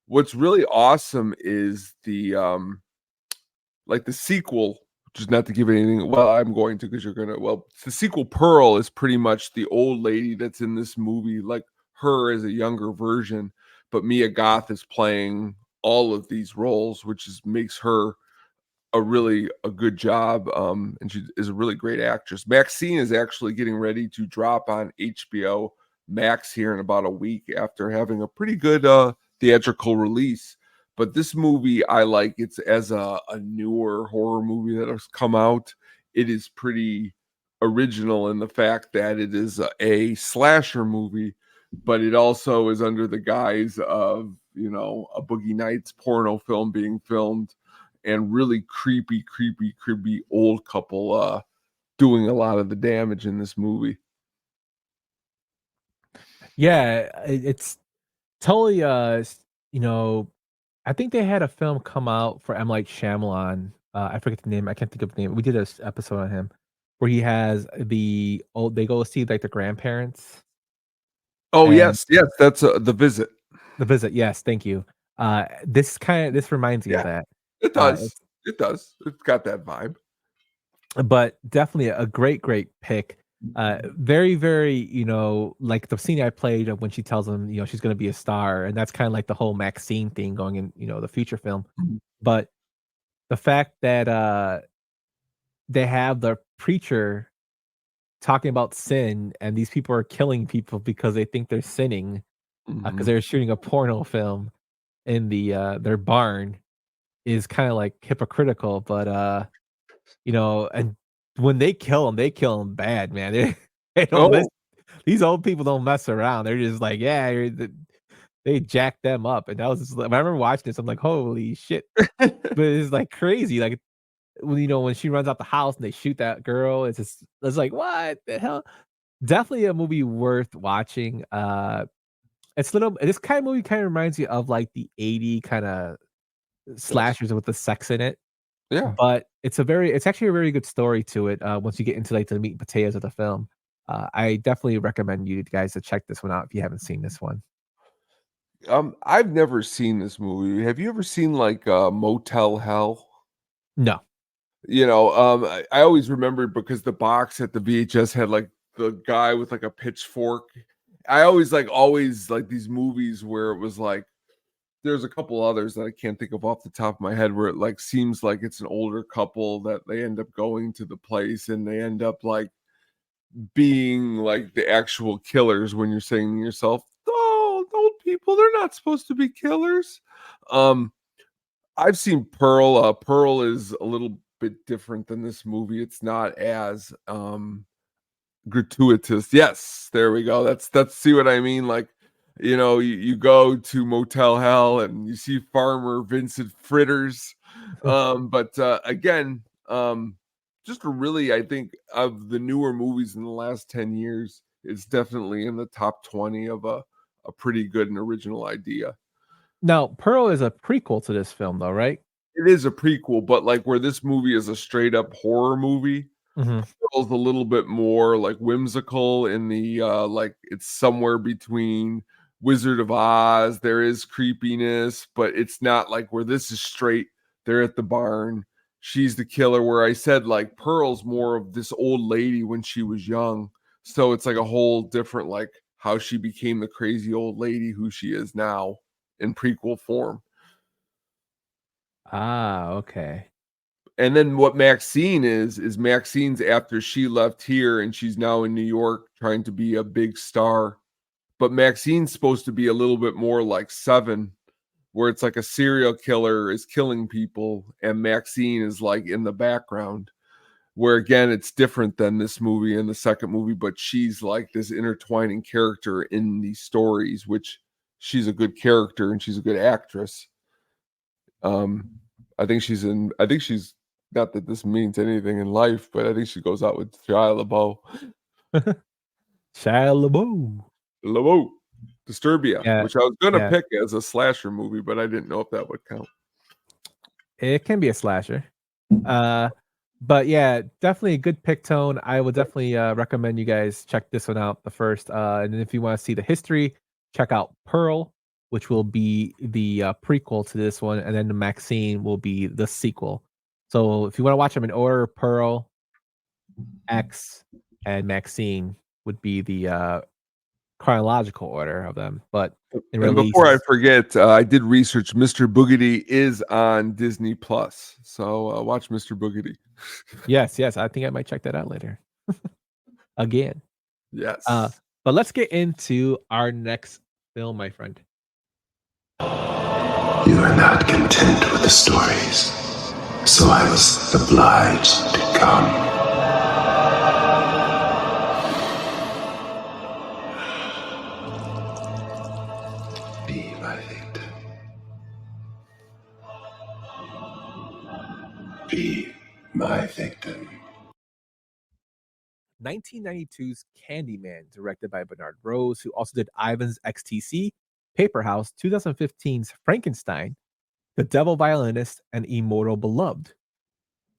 What's really awesome is the sequel, which is not to give anything. Well, I'm going to because you're gonna. Well, the sequel, Pearl, is pretty much the old lady that's in this movie, like her as a younger version. But Mia Goth is playing all of these roles, which makes her a good job, and she is a really great actress. Maxine is actually getting ready to drop on HBO Max here in about a week after having a pretty good theatrical release. But this movie, I like. It's as a newer horror movie that has come out. It is pretty original in the fact that it is a slasher movie, but it also is under the guise of, a Boogie Nights porno film being filmed, and really creepy old couple doing a lot of the damage in this movie. Yeah, it's totally I think they had a film come out for M. Night Shyamalan. I forget the name. I can't think of the name. We did an episode on him where he has they go see like the grandparents. Oh, And yes, that's The Visit. The Visit, yes, thank you. This reminds me of that. It does. It does. It's got that vibe. But definitely a great pick. Very, very, like the scene I played of when she tells him, she's going to be a star, and that's kind of like the whole Maxine thing going in, the feature film. But the fact that they have the preacher talking about sin, and these people are killing people because they think they're sinning because they're shooting a porno film in their barn is kind of like hypocritical. But and when they kill them bad, man. They don't mess, these old people don't mess around. They're just like, yeah, they jack them up. And that was just, I remember watching this, I'm like, holy shit. But it's like crazy. Like, when she runs out the house and they shoot that girl, it's like, what the hell? Definitely a movie worth watching. This kind of movie kind of reminds me of like the 80 kind of slashers with the sex in it. Yeah. But it's actually a very good story to it once you get into like the meat and potatoes of the film. I definitely recommend you guys to check this one out if you haven't seen this one. I've never seen this movie. Have you ever seen like Motel Hell? No. I always remembered because the box at the VHS had like the guy with like a pitchfork. I always like these movies where it was like, there's a couple others that I can't think of off the top of my head where it like seems like it's an older couple that they end up going to the place and they end up like being like the actual killers when you're saying to yourself, oh, old people, they're not supposed to be killers. I've seen Pearl. Pearl is a little bit different than this movie. It's not as gratuitous. Yes, there we go. That's see what I mean? Like, you go to Motel Hell and you see Farmer Vincent Fritters. But again, just really, I think of the newer movies in the last 10 years, it's definitely in the top 20 of a pretty good and original idea. Now, Pearl is a prequel to this film, though, right? It is a prequel, but like where this movie is a straight up horror movie, Pearl's a little bit more like whimsical in the like it's somewhere between Wizard of Oz. There is creepiness, but it's not like where this is straight. They're at the barn. She's the killer. Where I said like Pearl's more of this old lady when she was young. So it's like a whole different like how she became the crazy old lady who she is now in prequel form. Ah, okay. And then what Maxine is Maxine's after she left here and she's now in New York trying to be a big star. But Maxine's supposed to be a little bit more like Seven, where it's like a serial killer is killing people and Maxine is like in the background, where again, it's different than this movie and the second movie, but she's like this intertwining character in these stories, which she's a good character and she's a good actress. I think she's not that this means anything in life, but I think she goes out with Shia LaBeouf. Shia LaBeouf. Disturbia, which I was going to pick as a slasher movie, but I didn't know if that would count. It can be a slasher. But yeah, definitely a good pick, Tone. I would definitely recommend you guys check this one out the first. And then if you want to see the history, check out Pearl, which will be the prequel to this one. And then the Maxine will be the sequel. So if you want to watch them in order, Pearl, X, and Maxine would be the chronological order of them. But before I forget, I did research. Mr. Boogedy is on Disney Plus, so watch Mr. Boogedy. Yes, I think I might check that out later. Again. Yes. But let's get into our next film, my friend. You are not content with the stories, so I was obliged to come. Be my victim. Be my victim. 1992's Candyman, directed by Bernard Rose, who also did Ivan's XTC, Paper House, 2015's Frankenstein, The Devil Violinist, and Immortal Beloved.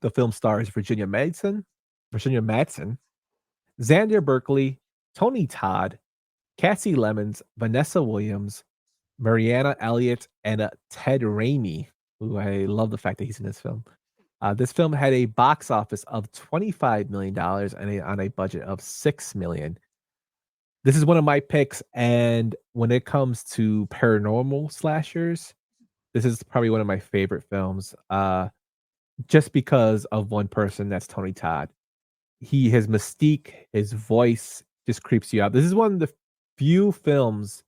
The film stars Virginia Madsen, Xander Berkeley, Tony Todd, Cassie Lemons, Vanessa Williams, Mariana Elliott, and Ted Raimi, who I love the fact that he's in this film. This film had a box office of $25 million and on a budget of $6 million. This is one of my picks, and when it comes to paranormal slashers, this is probably one of my favorite films. Just because of one person, that's Tony Todd. His mystique, his voice just creeps you out. This is one of the few films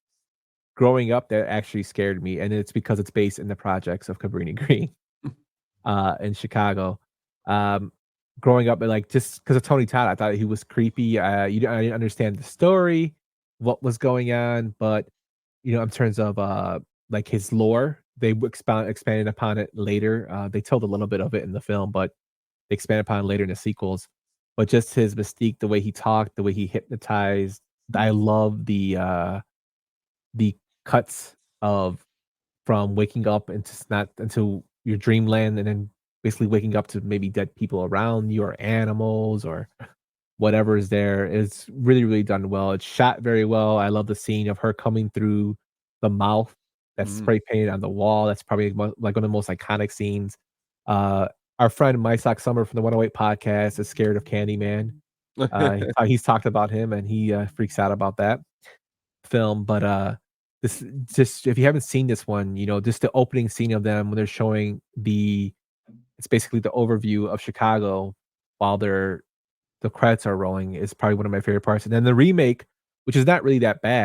growing up that actually scared me, and it's because it's based in the projects of Cabrini Green in Chicago. Growing up, like just because of Tony Todd, I thought he was creepy. I didn't understand the story, what was going on, but in terms of like his lore, they expanded upon it later. They told a little bit of it in the film, but they expanded upon it later in the sequels. But just his mystique, the way he talked, the way he hypnotized. I love the cuts of from waking up into your dreamland, and then basically waking up to maybe dead people around you or animals or whatever is there. It's really, really done well. It's shot very well. I love the scene of her coming through the mouth that's spray painted on the wall. That's probably like one of the most iconic scenes. Our friend My Sock Summer from the 108 podcast is scared of Candyman. He's talked about him, and he freaks out about that film. But this, just if you haven't seen this one, just the opening scene of them when they're showing it's basically the overview of Chicago while the credits are rolling, is probably one of my favorite parts. And then the remake, which is not really that bad.